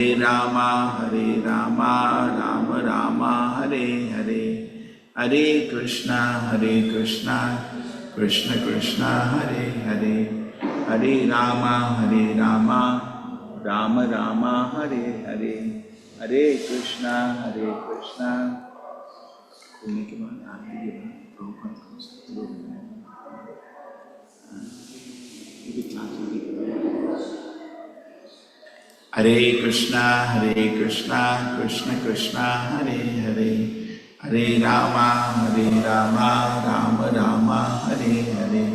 Hare Rama, Rama Rama, Hare Hare, Hare Krishna, Krishna Krishna, Hare Hare, Hare Rama, Rama Rama, Hare Hare, Hare Krishna, Krishna. खोलने के बाद आप भी प्रभुपाद को Hare Krishna, Krishna Krishna, Hare Hare, Hare Rama, Rama Rama, Hare Hare,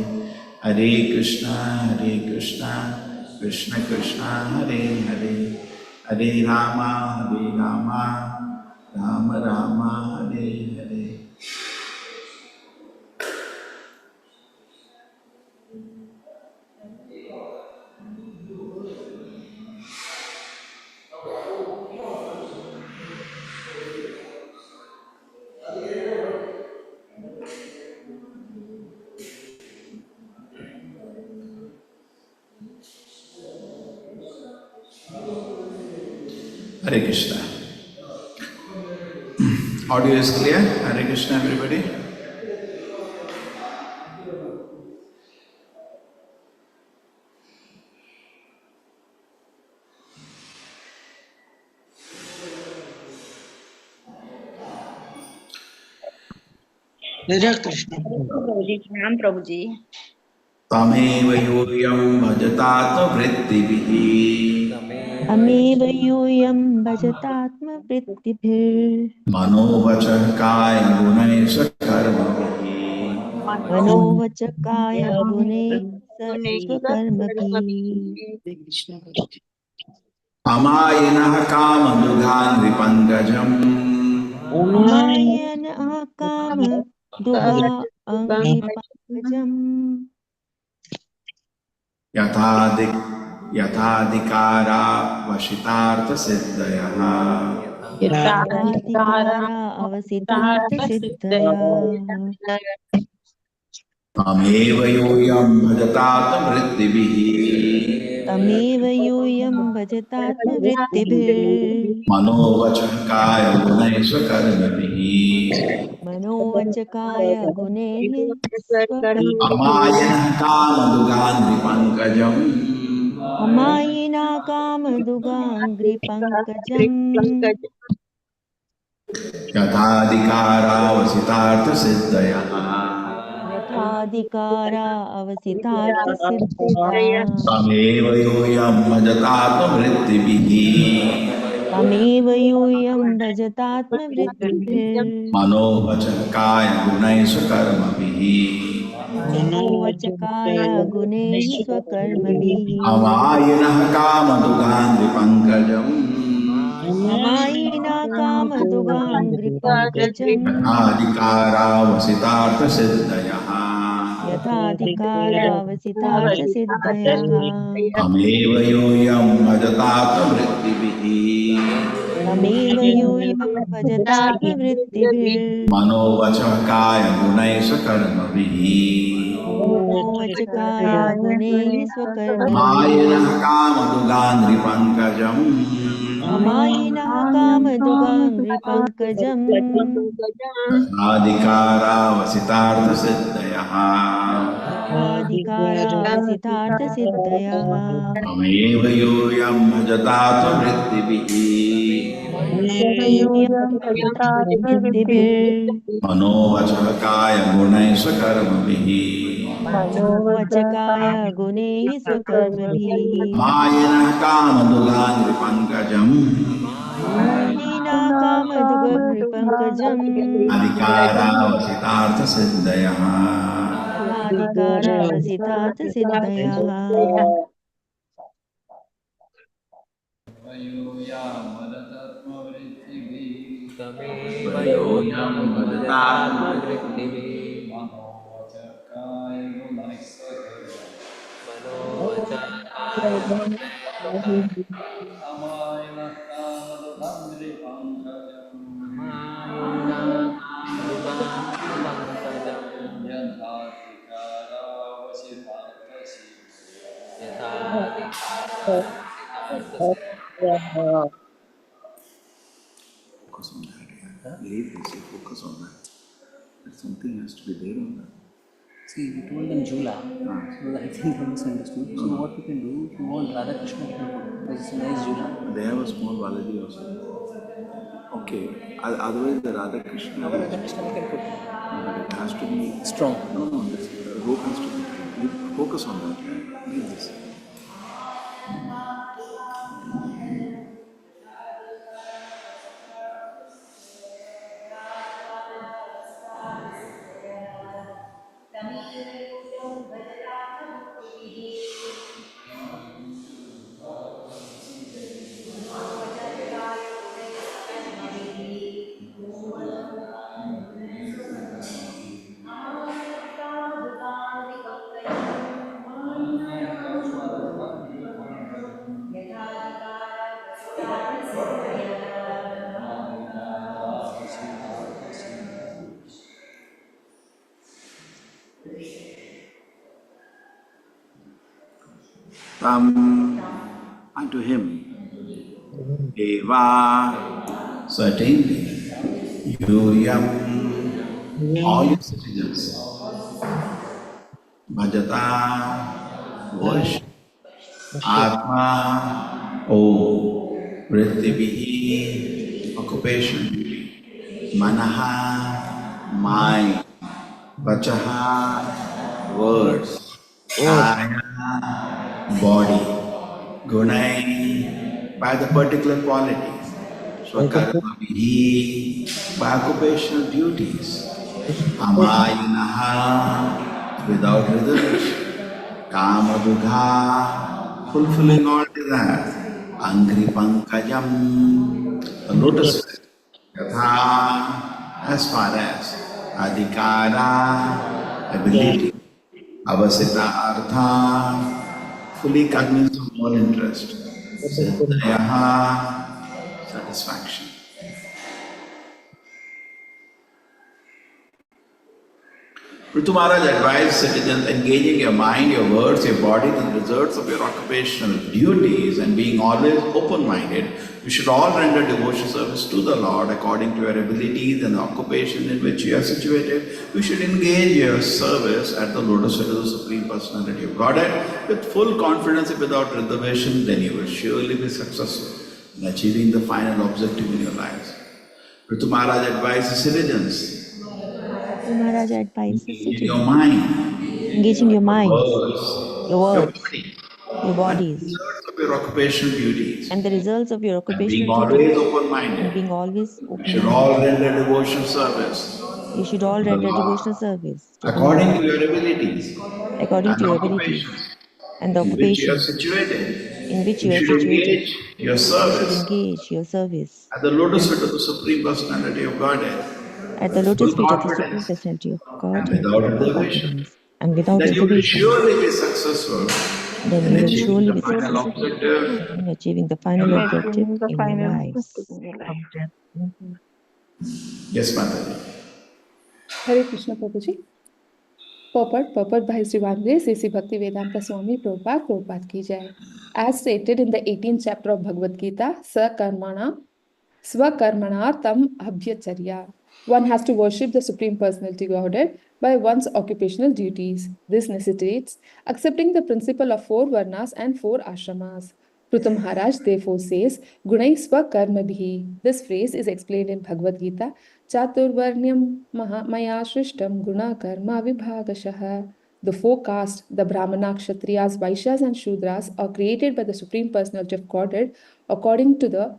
Hare Krishna, Krishna Krishna, Hare Hare, Hare Rama, Rama Rama, Hare Hare. Hare Krishna. Audio is clear? Hare Krishna, everybody. Hare Krishna. प्रणाम प्रभु जी. तमेव योऽयं भजतात्मवृत्तिभिः अमेव यूयं भजतात्मवृत्तिभिः मनोवचः कायगुणैः स्वकर्मभिः मनोवचकाय गुणैः स्वकर्मभिः अमायिनः कामदुघान् विपङ्कजम् अमायिनः कामदुघान् विपङ्कजम् यथाधिकारा वशितार्थसिद्धयः तमेव योऽयं भजतात्मवृत्तिभिः तमेव यूयं भजतात्मवृत्तिभिः मनोवचः कायगुणैः स्वकर्मभिः मनोवचकाय गुणैः अमायिनः कामदुघान् विपङ्कजम् अमायिना कामदुगाङ्घ्रिपङ्कजम् यथाधिकारा वसितार्थसिद्धयः यथाधिकारा अवसितार्थसिद्धयः तमेव योऽयं भजतात्मवृत्तिभिः तमेव यूयं भजतात्मवृत्तिभिः मनोवचः कायगुणैः स्वकर्मभिः मनोवचकाय गुणैः स्वकर्मभिः अमायिनः कामदुघान् विपङ्कजम् अमायिना कामदुगाङ्घ्रिपङ्कजम् यथाधिकारा वसितार्थसिद्धयः यथाधिकारावसितार्थसिद्धयः तमेव योऽयं भजतात्मवृत्तिभिः तमेव यूयं भजतात्मवृत्तिभिः मनोवचः कायगुणैः स्वकर्मभिः मनोवचकाय गुणैः स्वकर्मभिः मायिनः कामदुघान्घ्रिपङ्कजम् अमायिनः कामदुगाङ्घ्रिपङ्कजम् यथाधिकारा वसितार्थसिद्धयः यथाधिकारावसितार्थसिद्धयः तमेव योऽयं भजतात्मवृत्तिभिः मनोवचः कायगुणैः स्वकर्मभिः मनोवचकाय गुणैः स्वकर्मभिः मायिनः कामदुघान्घ्रिपङ्कजम् अमायिना कामदुगाङ्घ्रिपङ्कजम् अधिकारावसितार्थसिद्धयः अधिकारावसितार्थसिद्धयः वयोऽयं भजतात्मवृत्तिभिः Focus on that. Yeah. Leave this. You focus on that. Something has to be there on that. See, we told them Jula, so I think they misunderstood. So what we can do, if you want Radha Krishna, we can put, because it's a nice Jula. They have a small Balaji also. Okay. Otherwise, the Radha Krishna. Radha Krishna we can put. It has to be Strong. No, this rope has to be. You focus on that. Yeah. Leave this. Unto him, Eva, certainly, Yuyam, all your citizens, Bhajata, worship, Atma, oh, Vrittivihi, occupation, Manaha, mind, Vachaha, words, Kaya, body, Gunai, by the particular qualities, Swakarmavihi, by occupational duties, Amayunaha, without reservation, Kamadugha, fulfilling all desires, Angri Pankajam, the lotus feet, Yatha, as far as Adhikara, ability, Avasita Artha, fully cognizant of all interest, Siddhayaha, satisfaction. Prithu Maharaj advised citizens engaging your mind, your words, your body in the results of your occupational duties and being always open-minded. You should all render devotional service to the Lord according to your abilities and the occupation in which you are situated. You should engage your service at the lotus feet of the Supreme Personality of Godhead with full confidence and without reservation. Then you will surely be successful in achieving the final objective in your lives. Prithu Maharaj advised the citizens, Maharaj advises engage your mind, engaging your minds, words, your words, body, your bodies, and the results of your occupational duties, and the results of your and being occupational always duties, open-minded. and being always You should all open-minded. render devotional service You should all to the render Lord devotional service to the according Lord to your abilities according and to your abilities occupations and the in which you are occupations situated. in which You you are should situated. engage your You should service engage your service at the lotus feet of the Supreme Personality of Godhead at the with lotus full feet of the Supreme confidence Personality of and Godhead without with full reservation. confidence and without Then you will reservation. surely be successful Then in you will achieving surely the be final successful objective in achieving the in final your life. objective Achieving the in your final lives. objective in your life. Yes, Mataji. Hare Krishna Prabhuji. Purport by Sri Vande Sri Bhakti Vedanta Swami Prabhupada ki jai. As stated in the 18th chapter of Bhagavad Gita, Swakarmana tam abhyacharya. One has to worship the Supreme Personality Godhead by one's occupational duties. This necessitates accepting the principle of 4 varnas and 4 ashramas. Prithu Maharaj therefore says, Gunai Swakarmabhi. This phrase is explained in Bhagavad Gita, Chaturvarnyam Maya Shrishtam Guna Karma Vibhagashaha. The 4 castes, the Brahmana, Kshatriyas, Vaishyas, and Shudras, are created by the Supreme Personality of Godhead according to the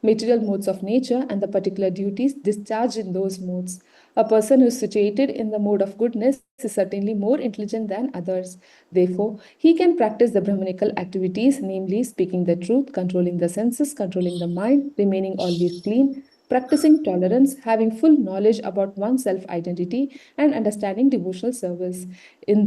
material modes of nature and the particular duties discharged in those modes. A person who is situated in the mode of goodness is certainly more intelligent than others. Therefore, he can practice the Brahmanical activities, namely speaking the truth, controlling the senses, controlling the mind, remaining always clean, practicing tolerance, having full knowledge about one's self-identity, and understanding devotional service. In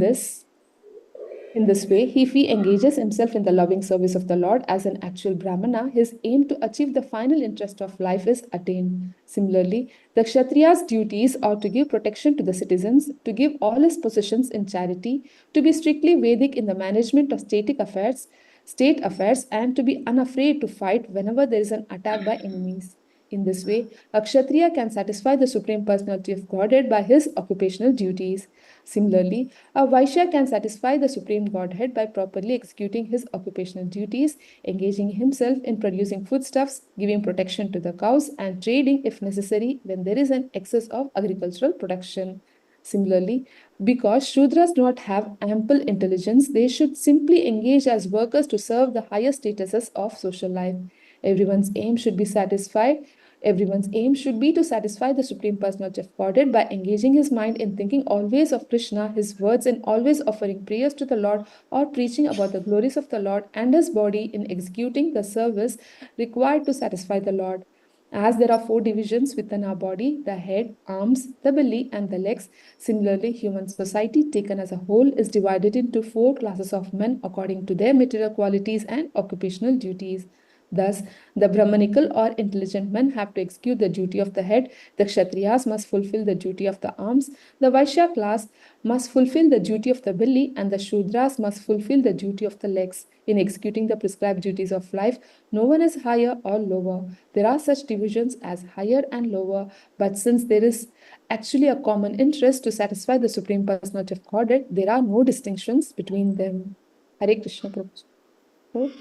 this way, if he engages himself in the loving service of the Lord as an actual Brahmana, his aim to achieve the final interest of life is attained. Similarly, the Kshatriya's duties are to give protection to the citizens, to give all his possessions in charity, to be strictly Vedic in the management of static affairs, state affairs and to be unafraid to fight whenever there is an attack by enemies. In this way, a Kshatriya can satisfy the Supreme Personality of Godhead by his occupational duties. Similarly, a Vaishya can satisfy the Supreme Godhead by properly executing his occupational duties, engaging himself in producing foodstuffs, giving protection to the cows, and trading if necessary when there is an excess of agricultural production. Similarly, because Shudras do not have ample intelligence, they should simply engage as workers to serve the higher statuses of social life. Everyone's aim should be satisfied. Everyone's aim should be to satisfy the Supreme Personality of Godhead by engaging his mind in thinking always of Krishna, his words in always offering prayers to the Lord or preaching about the glories of the Lord, and his body in executing the service required to satisfy the Lord. As there are four divisions within our body, the head, arms, the belly, and the legs, similarly, human society taken as a whole is divided into four classes of men according to their material qualities and occupational duties. Thus, the Brahmanical or intelligent men have to execute the duty of the head, the Kshatriyas must fulfill the duty of the arms, the Vaishya class must fulfill the duty of the belly, and the Shudras must fulfill the duty of the legs. In executing the prescribed duties of life, no one is higher or lower. There are such divisions as higher and lower, but since there is actually a common interest to satisfy the Supreme Personality of Godhead, there are no distinctions between them. Hare Krishna Prabhu.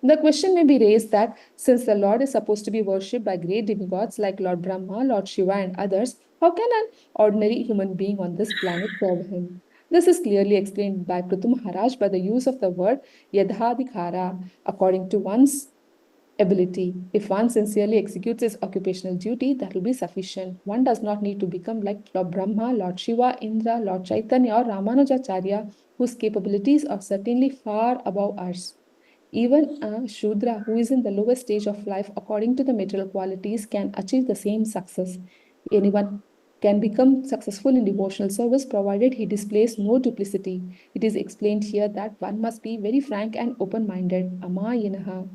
The question may be raised that since the Lord is supposed to be worshipped by great demigods like Lord Brahma, Lord Shiva, and others, how can an ordinary human being on this planet serve him? This is clearly explained by Prithu Maharaj by the use of the word yadhadhikara, according to one's ability. If one sincerely executes his occupational duty, that will be sufficient. One does not need to become like Lord Brahma, Lord Shiva, Indra, Lord Chaitanya, or Ramanujacharya, whose capabilities are certainly far above ours. Even a Shudra who is in the lowest stage of life according to the material qualities can achieve the same success. Anyone can become successful in devotional service provided he displays no duplicity. It is explained here that one must be very frank and open-minded. Amayinaha.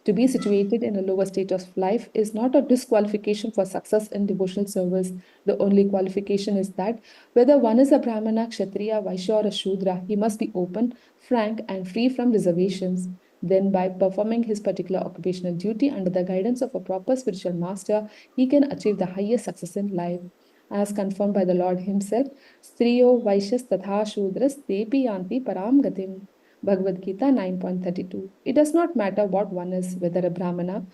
To be situated in a lower state of life is not a disqualification for success in devotional service. The only qualification is that whether one is a Brahmana, Kshatriya, Vaishya, or a Shudra, he must be open, frank, and free from reservations. Then, by performing his particular occupational duty under the guidance of a proper spiritual master, he can achieve the highest success in life. As confirmed by the Lord himself, Striyo Vaishyas Tatha Shudras Tepi Yanti Param Gatim. Bhagavad Gita 9.32. It does not matter what one is, whether a Brahmana,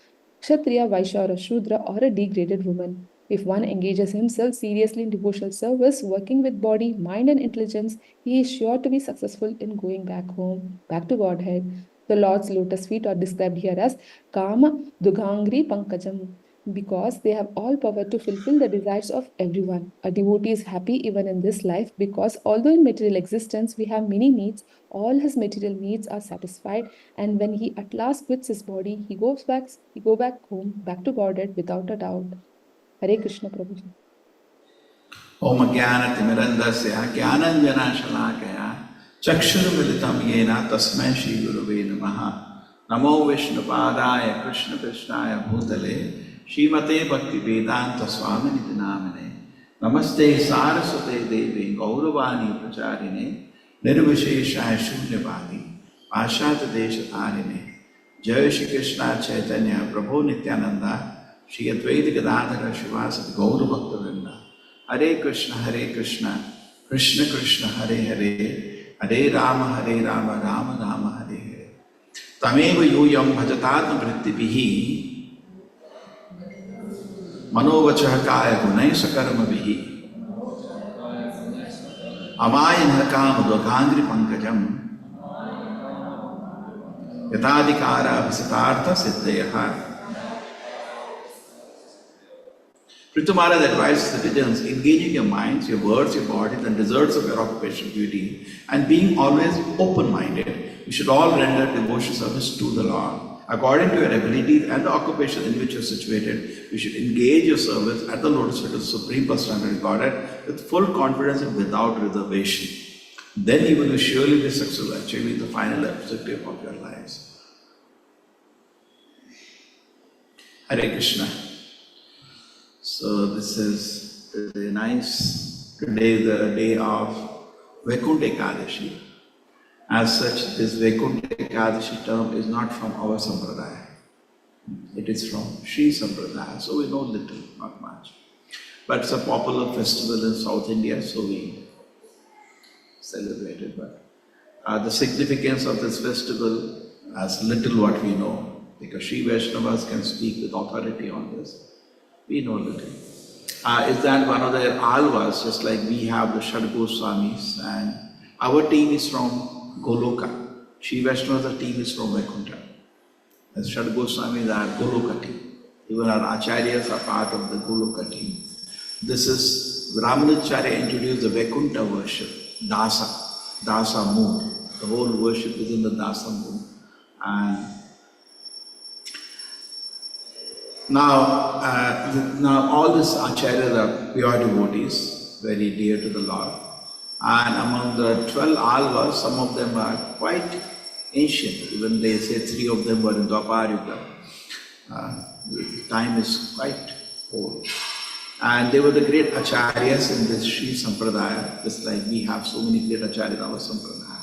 Kshatriya, Vaishya, or a Shudra, or a degraded woman. If one engages himself seriously in devotional service, working with body, mind, and intelligence, he is sure to be successful in going back home, back to Godhead. The Lord's lotus feet are described here as Kama Dugangri Pankajam because they have all power to fulfill the desires of everyone. A devotee is happy even in this life because although in material existence we have many needs, all his material needs are satisfied, and when he at last quits his body, he goes back home, back to Godhead without a doubt. Hare Krishna Prabhuji. Om Jnana-timirandasya Jnananjana-shalakaya Chakshurumilitam Yena Tasmai Shri Gurave Namaha Namo Vishnupadaya Krishna Krishnaya Bhutale Srimate Bhakti Vedanta Swaminiti Namane Namaste Saraswate Devi Gauravani Pracharine Nirvisheshaya Shunyavadi Pashata Deshatarine Jai Shri Krishna Chaitanya Prabhu Nityananda Shri Advaita Gadadhara Shivasati Gaura Bhakta Hare Krishna, Krishna Krishna, Hare Hare, Hare Rama, Rama Rama, Hare Hare. Tameva yuyam bhajatatma vrittibihi manovachah kaya gunai sakarma bihi amayanakam udvagangri pankajam yatadikara visitartha siddhayaha. Prithu Maharaj advises the Vijayans, engaging your minds, your words, your body, the deserts of your occupational duty, and being always open-minded. You should all render devotional service to the Lord. According to your abilities and the occupation in which you are situated, you should engage your service at the lotus feet of the Supreme Personality of Godhead with full confidence and without reservation. Then you will surely be successful achieving the final objective of your lives. Hare Krishna. So this is very nice. Today is the day of Vaikuntha Ekadashi. As such, this Vaikuntha Ekadashi term is not from our sampradaya. It is from Sri Sampradaya, so we know little, not much. But it's a popular festival in South India, so we celebrate it. But the significance of this festival, as little what we know, because Sri Vaishnavas can speak with authority on this, we know little. Is that one of the alvas, just like we have the Shad Goswamis, and our team is from Goloka. Sri Vaishnavas' team is from Vaikuntha. The Shad Goswamis are Goloka team. Even our acharyas are part of the Goloka team. This is, Ramanujacharya introduced the Vaikuntha worship, Dasa mood. The whole worship is in the Dasa mood. And now all these acharyas are pure devotees, very dear to the Lord. And among the 12 alvas, some of them are quite ancient. Even they say 3 of them were in Dwapar Yuga. The time is quite old. And they were the great acharyas in this Sri Sampradaya, just like we have so many great acharyas in our Sampradaya.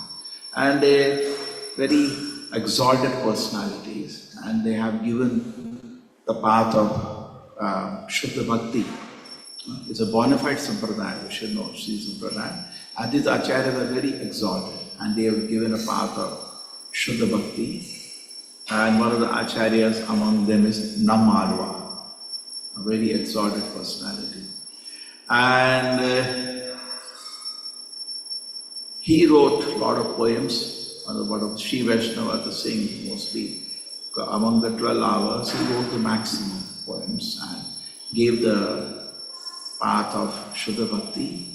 And they very exalted personalities, and they have given the path of Shuddha Bhakti. It's a bona fide Sampradaya, we should know, Sri Sampradaya. And these acharyas are very exalted, and they have given a path of Shuddha Bhakti. And one of the acharyas among them is Nammalwa, a very exalted personality. And he wrote a lot of poems, a lot of Sri Vaishnava to sing mostly. Among the 12 hours, he wrote the maximum poems and gave the path of Shuddha Bhakti.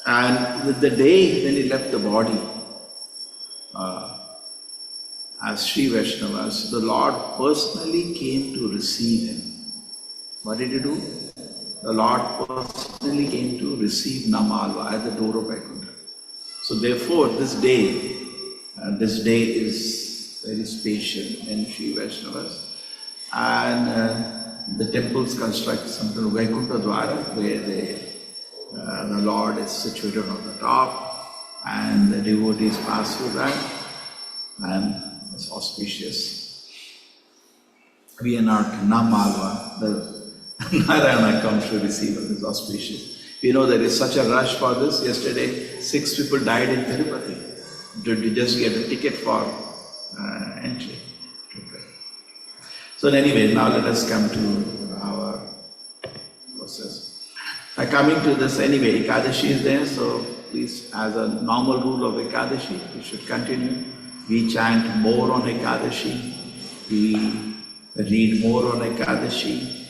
And the day when he left the body, as Sri Vaishnavas, the Lord personally came to receive him. What did he do? The Lord personally came to receive Nammalwa at the door of Vaikuntha. So therefore, this day is very special in Sri Vaishnavas. And the temples construct something Vaikuntha Dwara, where the Lord is situated on the top, and the devotees pass through that, and it's auspicious. We are not Nammalwa, the Narayana comes to receive us, it's auspicious. We know there is such a rush for this. Yesterday, 6 people died in Tirupati to just get a ticket for entry. So anyway, now let us come to our process. Coming to this anyway, Ekadashi is there, so please, as a normal rule of Ekadashi, we should continue. We chant more on Ekadashi, we read more on Ekadashi,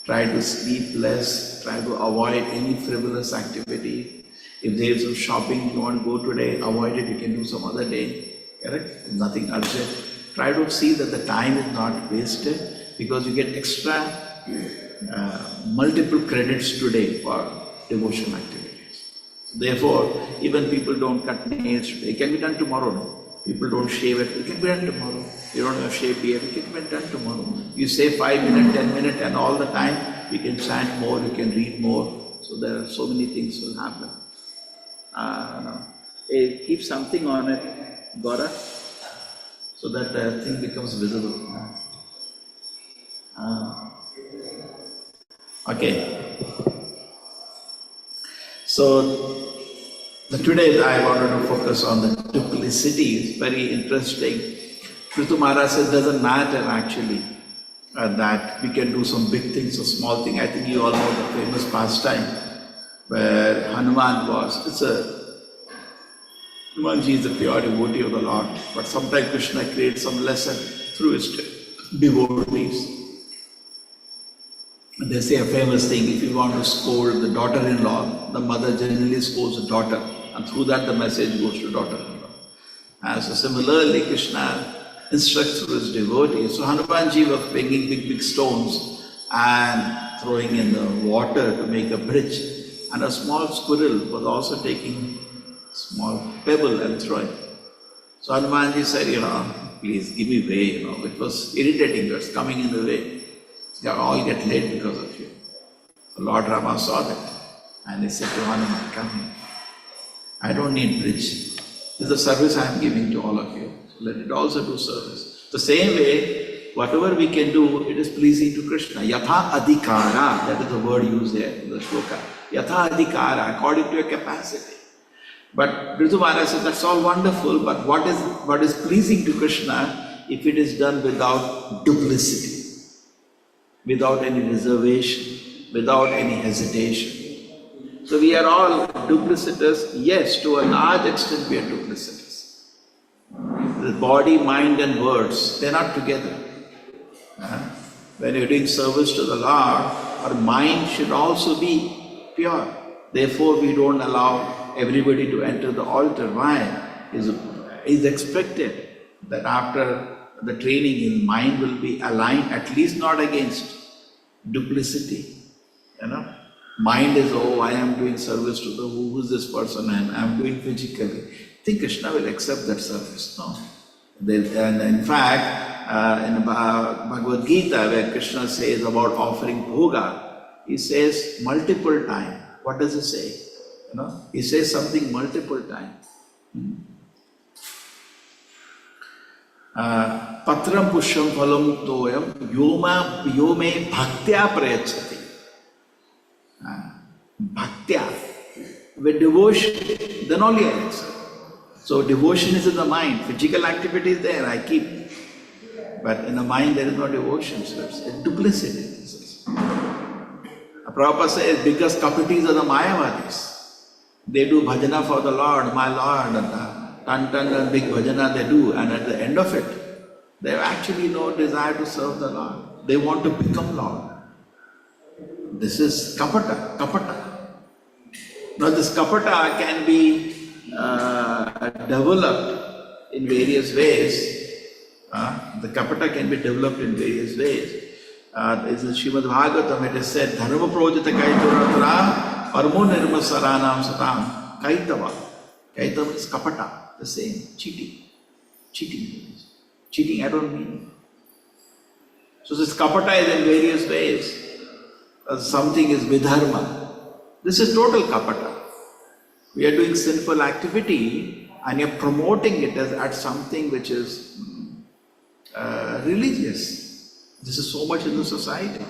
try to sleep less, try to avoid any frivolous activity. If there is some shopping you want to go today, avoid it, you can do some other day, correct? Nothing urgent. Try to see that the time is not wasted, because you get extra multiple credits today for devotion activities. Therefore, even people don't cut nails today. It can be done tomorrow. No? People don't shave it. It can be done tomorrow. You don't have shave beard. It can be done tomorrow. You say 5 minutes, 10 minutes, and all the time you can chant more, you can read more. So there are so many things will happen. Keep something on it, Gora, so that the thing becomes visible. Okay. So today I wanted to focus on the duplicity. It's very interesting. Prithu Maharaj says it doesn't matter actually that we can do some big things or small things. I think you all know the famous pastime where Hanuman was. Hanumanji is a pure devotee of the Lord, but sometimes Krishna creates some lesson through his devotees. They say a famous thing, if you want to scold the daughter-in-law, the mother generally scolds the daughter, and through that the message goes to daughter-in-law. And so similarly, Krishna instructs through his devotees. So Hanumanji was bringing big stones and throwing in the water to make a bridge. And a small squirrel was also taking small pebble and throwing. So Hanumanji said, please give me way, it was irritating, it was coming in the way. You all get late because of you. So Lord Rama saw that and he said to Hanuman, come here. I don't need bridge. This is the service I am giving to all of you. So let it also do service. The same way, whatever we can do, it is pleasing to Krishna. Yatha adhikara, that is the word used there in the shloka. Yatha adhikara, according to your capacity. But Ritu Maharaj says that's all wonderful, but what is pleasing to Krishna if it is done without duplicity, without any reservation, without any hesitation. So we are all duplicitous. Yes, to a large extent we are duplicitous. The body, mind and words, they are not together. When you are doing service to the Lord, our mind should also be pure. Therefore we don't allow everybody to enter the altar. Why? It's expected that after the training his mind will be aligned, at least not against duplicity. Mind is, oh, I am doing service to who is this person and I am doing physically. Think Krishna will accept that service? No. And in fact, in Bhagavad Gita, where Krishna says about offering bhoga, he says multiple times. What does he say? He says something multiple times. Patram pusham phalam toyam yome bhaktya prayachati. Bhaktya, with devotion, then only I accept. So devotion is in the mind, physical activity is there, I keep. But in the mind there is no devotion, so it's a duplicity. Prabhupada says, because kapitis are the Mayavadis. They do bhajana for the Lord, my Lord, and big bhajana they do, and at the end of it, they have actually no desire to serve the Lord. They want to become Lord. This is kapata. Now this kapata can be developed in various ways. The kapata can be developed in various ways. This is Srimad Bhagavatam, it is said, Dharma projita kaituratra parmo nirma saranam satam kaitava. Kaitava is kapata, the same, cheating. Cheating, I don't mean. So this kapata is in various ways. Something is vidharma. This is total kapata. We are doing sinful activity and you're promoting it as something which is religious. This is so much in the society.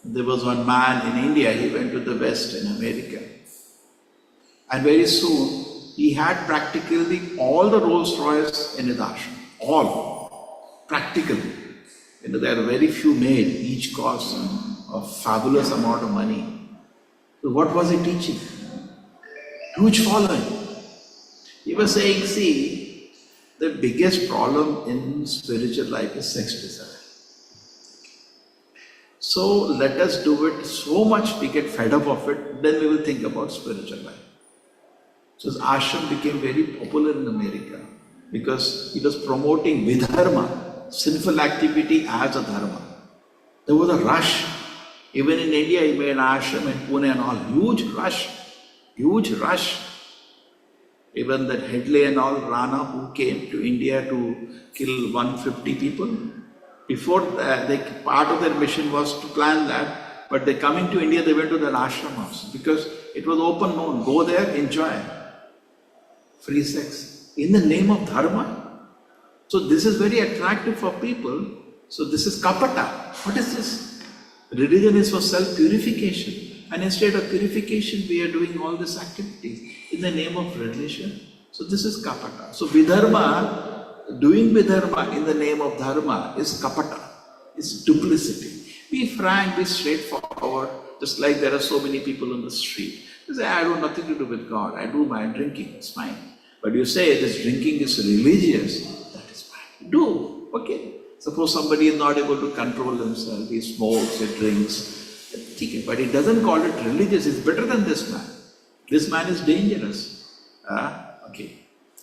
There was one man in India, he went to the West in America. And very soon, he had practically all the Rolls Royce in his ashram. All. Practically. There are very few made, each cost a fabulous amount of money. So what was he teaching? Huge following. He was saying, see, the biggest problem in spiritual life is sex desire. So let us do it so much we get fed up of it, then we will think about spiritual life. So his ashram became very popular in America because he was promoting vidharma, sinful activity as a dharma. There was a rush. Even in India, he made an ashram in Pune and all. Huge rush. Even that Headley and all, Rana, who came to India to kill 150 people. Before that, part of their mission was to plan that, but they coming to India, they went to that ashram house because it was open known. Go there, enjoy. Free sex. In the name of dharma. So this is very attractive for people. So this is kapata. What is this? Religion is for self-purification. And instead of purification, we are doing all these activities in the name of religion. So this is kapata. So vidharma, doing vidharma in the name of dharma is kapata. It's duplicity. Be frank, be straightforward. Just like there are so many people on the street. They say, I have nothing to do with God. I do my drinking. It's fine. But you say this drinking is religious. That is fine. Do. Okay. Suppose somebody is not able to control himself. He smokes, he drinks. But he doesn't call it religious. It's better than this man. This man is dangerous. Okay.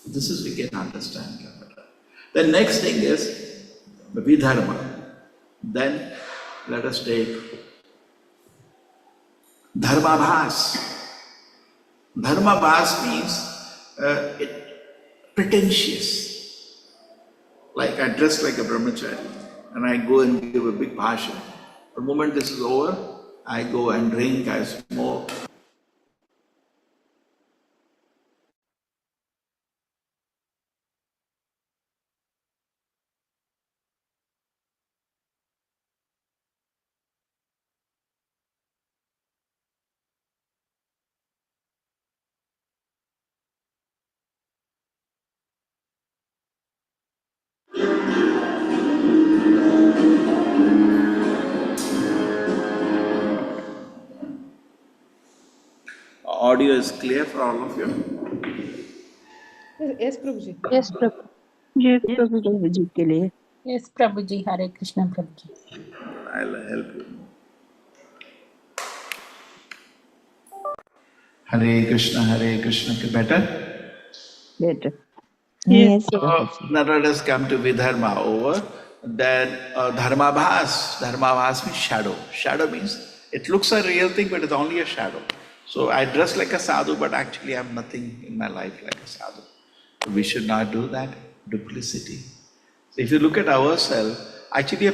This is we can understand. The next thing is vidharma. Then let us take dharmabhas. Dharmabhas means pretentious. Like I dress like a brahmachari and I go and give a big bhashan. The moment this is over, I go and drink, I smoke. audio is clear for all of you? Yes, Prabhuji. Yes, Prabhu. Yes, Prabhu ji के लिए. Yes, Prabhuji. Hare Krishna, Prabhuji. I'll help you. Hare Krishna, better? Better. Yes. Yes, Prabhu So ji. now let us come to Vidharma over. Then Dharmabhas. Dharmabhas means shadow. Shadow means it looks a real thing, but it's only a shadow. So I dress like a sadhu, but actually I have nothing in my life like a sadhu. So we should not do that. Duplicity. So if you look at ourselves, actually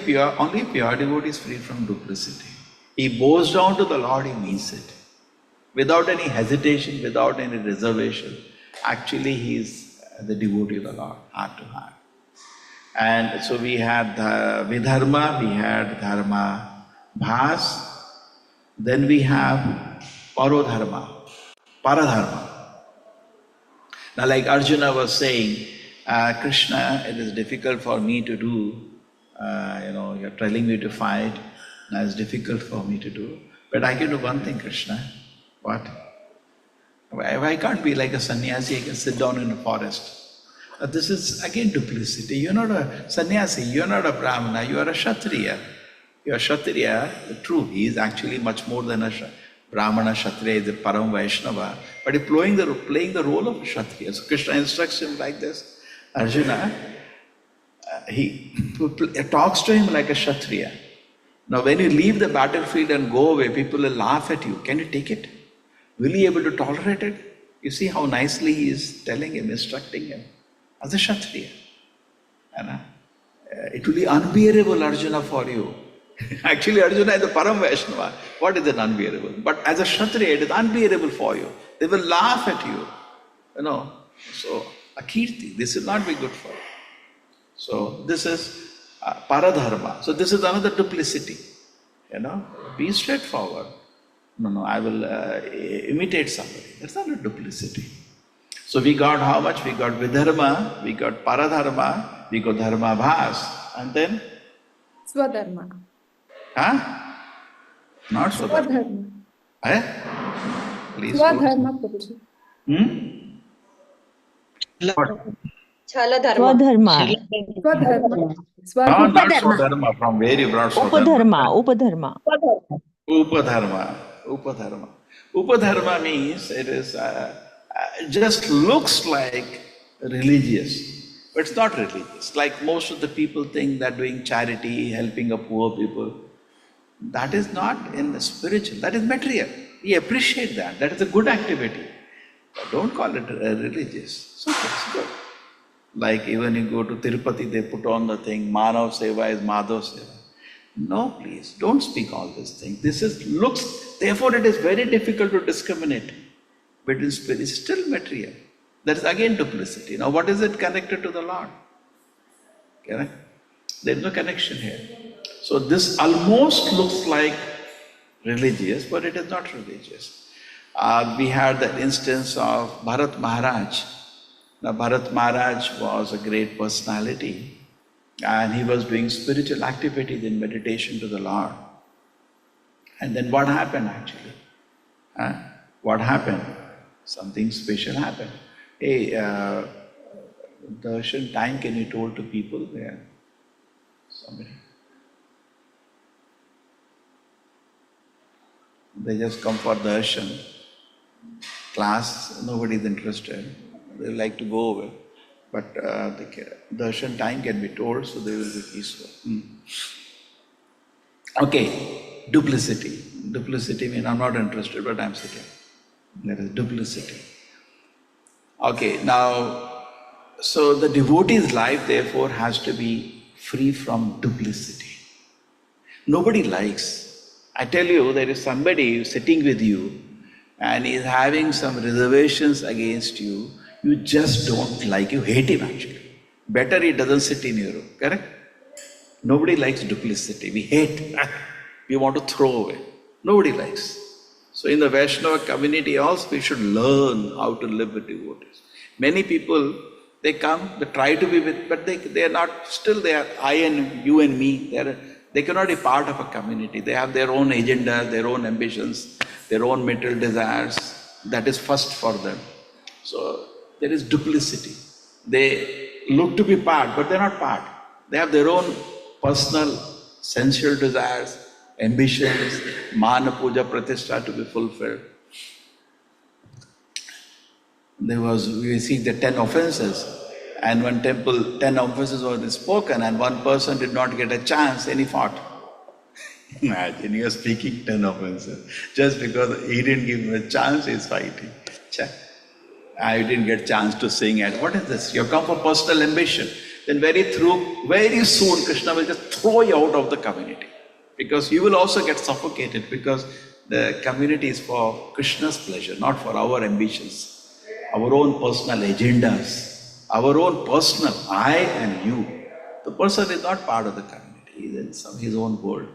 only a pure devotee is free from duplicity. He bows down to the Lord, he means it. Without any hesitation, without any reservation. Actually he is the devotee of the Lord, heart to heart. And so we had Vidharma, we had Dharma Bhas, then we have Parodharma, Paradharma. Now like Arjuna was saying, Krishna, it is difficult for me to do, you're telling me to fight, now it's difficult for me to do. But I can do one thing, Krishna. What? I can't be like a sannyasi, I can sit down in the forest. This is again duplicity. You're not a sannyasi, you're not a brahmana, you are a kshatriya. You're a kshatriya, true, he is actually much more than a brahmana. Kshatriya is a param Vaishnava, but he's playing the role of a kshatriya. So Krishna instructs him like this. Arjuna, he talks to him like a kshatriya. Now when you leave the battlefield and go away, people will laugh at you. Can you take it? Will you be able to tolerate it? You see how nicely he is telling him, instructing him. As a kshatriya. It will be unbearable, Arjuna, for you. Actually, Arjuna is the Param Vaishnava. What is an unbearable? But as a kshatriya, it is unbearable for you. They will laugh at you. So, akirti, this will not be good for you. So, this is paradharma. So, this is another duplicity. Be straightforward. No, I will imitate somebody. That's not a duplicity. So we got how much? We got Vidharma, we got Paradharma, we got Dharma Bhas, and then? Swadharma. Huh? Not Swadharma. Swadharma. Eh? Please. Swadharma, Prabhuji. Chala dharma. Swadharma. Swadharma. No, Swadharma. not Swadharma. From where you brought Swadharma? Upadharma. Upadharma. Upadharma. Upadharma means it is just looks like religious, but it's not religious. Like most of the people think that doing charity, helping a poor people, that is not in the spiritual, that is material. We appreciate that. That is a good activity. But don't call it religious. It's okay, it's good. Like even you go to Tirupati, they put on the thing, Manav Seva is Madhav Seva. No, please, don't speak all these things. This is looks, therefore it is very difficult to discriminate between spirit. It's still material. That is again duplicity. Now what is it connected to the Lord? Correct? There is no connection here. So this almost looks like religious, but it is not religious. We had the instance of Bharat Maharaj. Now Bharat Maharaj was a great personality and he was doing spiritual activities in meditation to the Lord. And then what happened actually? What happened? Something special happened. Hey, darshan time can you told to people there? Somebody. They just come for darshan. Class, nobody is interested. They like to go away. But the darshan time can be told, so they will be peaceful. Okay, duplicity. Duplicity means I'm not interested, but I'm sitting. That is duplicity. Okay, now, so the devotee's life therefore has to be free from duplicity. Nobody likes. I tell you, there is somebody sitting with you and he is having some reservations against you. You just don't like, you hate him actually. Better he doesn't sit in your room, correct? Nobody likes duplicity. We hate, we want to throw away. Nobody likes. So in the Vaishnava community also we should learn how to live with devotees. Many people, they come, they try to be with, but they are not, still they are I and you and me. They cannot be part of a community. They have their own agenda, their own ambitions, their own material desires. That is first for them. So there is duplicity. They look to be part, but they're not part. They have their own personal sensual desires, ambitions, mana, puja, pratishtha to be fulfilled. We see the 10 offenses, and one temple, 10 offenses were spoken, and one person did not get a chance, and he fought. Imagine, you are speaking 10 offenses. Just because he didn't give him a chance, he's fighting. I didn't get a chance to sing it. What is this? You have come for personal ambition. Then very soon, Krishna will just throw you out of the community. Because you will also get suffocated, because the community is for Krishna's pleasure, not for our ambitions, our own personal agendas, our own personal I and you. The person is not part of the community, he is in his own world.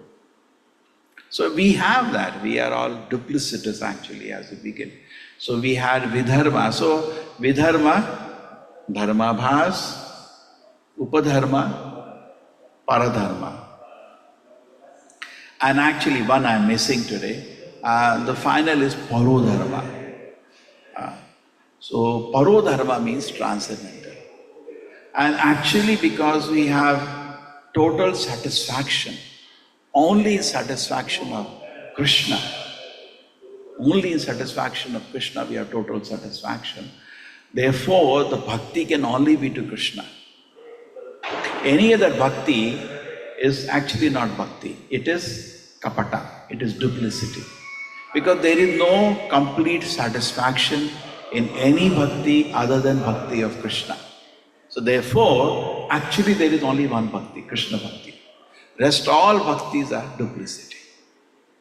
So we have that, we are all duplicitous actually as we begin. So we had Vidharma. So Vidharma, Dharmabhas, Upadharma, Paradharma. And actually one I am missing today, the final is Parodharma. So Parodharma means transcendental. And actually because we have total satisfaction, only in satisfaction of Krishna, only in satisfaction of Krishna we have total satisfaction. Therefore, the bhakti can only be to Krishna. Any other bhakti is actually not bhakti. It is kapata, it is duplicity. Because there is no complete satisfaction in any bhakti other than bhakti of Krishna. So therefore, actually there is only one bhakti, Krishna bhakti. Rest all bhaktis are duplicity.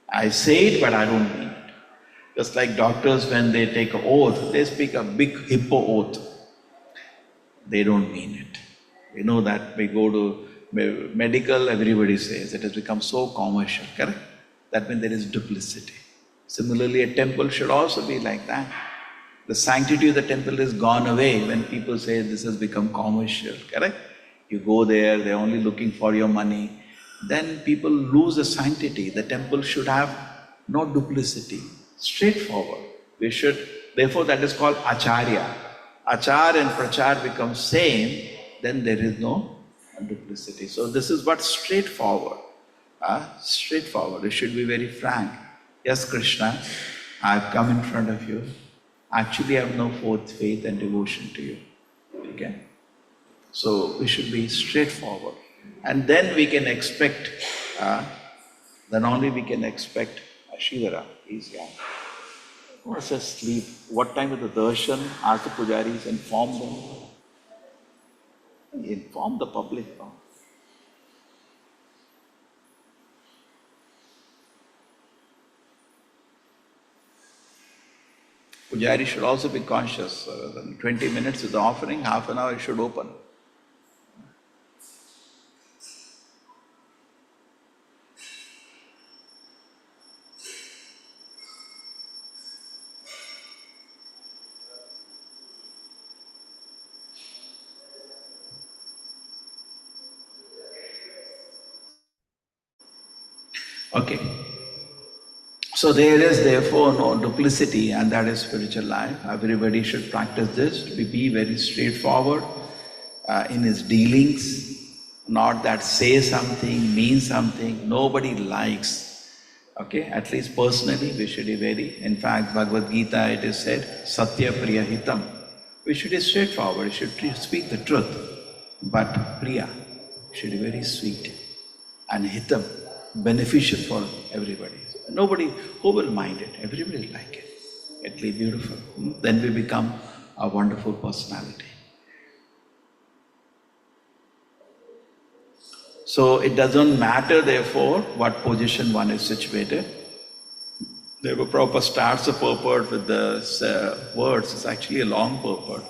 I say it, but I don't mean it. Just like doctors, when they take an oath, they speak a big hippo oath. They don't mean it. We know that we go to medical, everybody says it has become so commercial, correct? That means there is duplicity. Similarly, a temple should also be like that. The sanctity of the temple is gone away when people say this has become commercial, correct? You go there, they're only looking for your money. Then people lose the sanctity. The temple should have no duplicity, straightforward. Therefore that is called acharya. Achar and prachar become same, then there is no duplicity. So this is what straightforward. Straightforward. It should be very frank. Yes, Krishna, I have come in front of you. Actually, I have no faith and devotion to you. Okay? So we should be straightforward. And then we can expect, then only we can expect Ashidara. He's young. What says sleep? What time is the darshan? Ask the pujaris, inform them. Inform the public. No? Pujari should also be conscious. 20 minutes is the offering, half an hour it should open. Okay. So there is therefore no duplicity, and that is spiritual life. Everybody should practice this, to be very straightforward in his dealings, not that say something, mean something, nobody likes. Okay, at least personally we should be very, in fact Bhagavad Gita it is said, Satya Priya Hitam. We should be straightforward, we should speak the truth, but Priya should be very sweet, and Hitam, beneficial for everybody. Nobody, who will mind it? Everybody will like it. It'll be beautiful. Then we become a wonderful personality. So it doesn't matter therefore what position one is situated. Therefore Prabhupada starts the purport with the words. It's actually a long purport.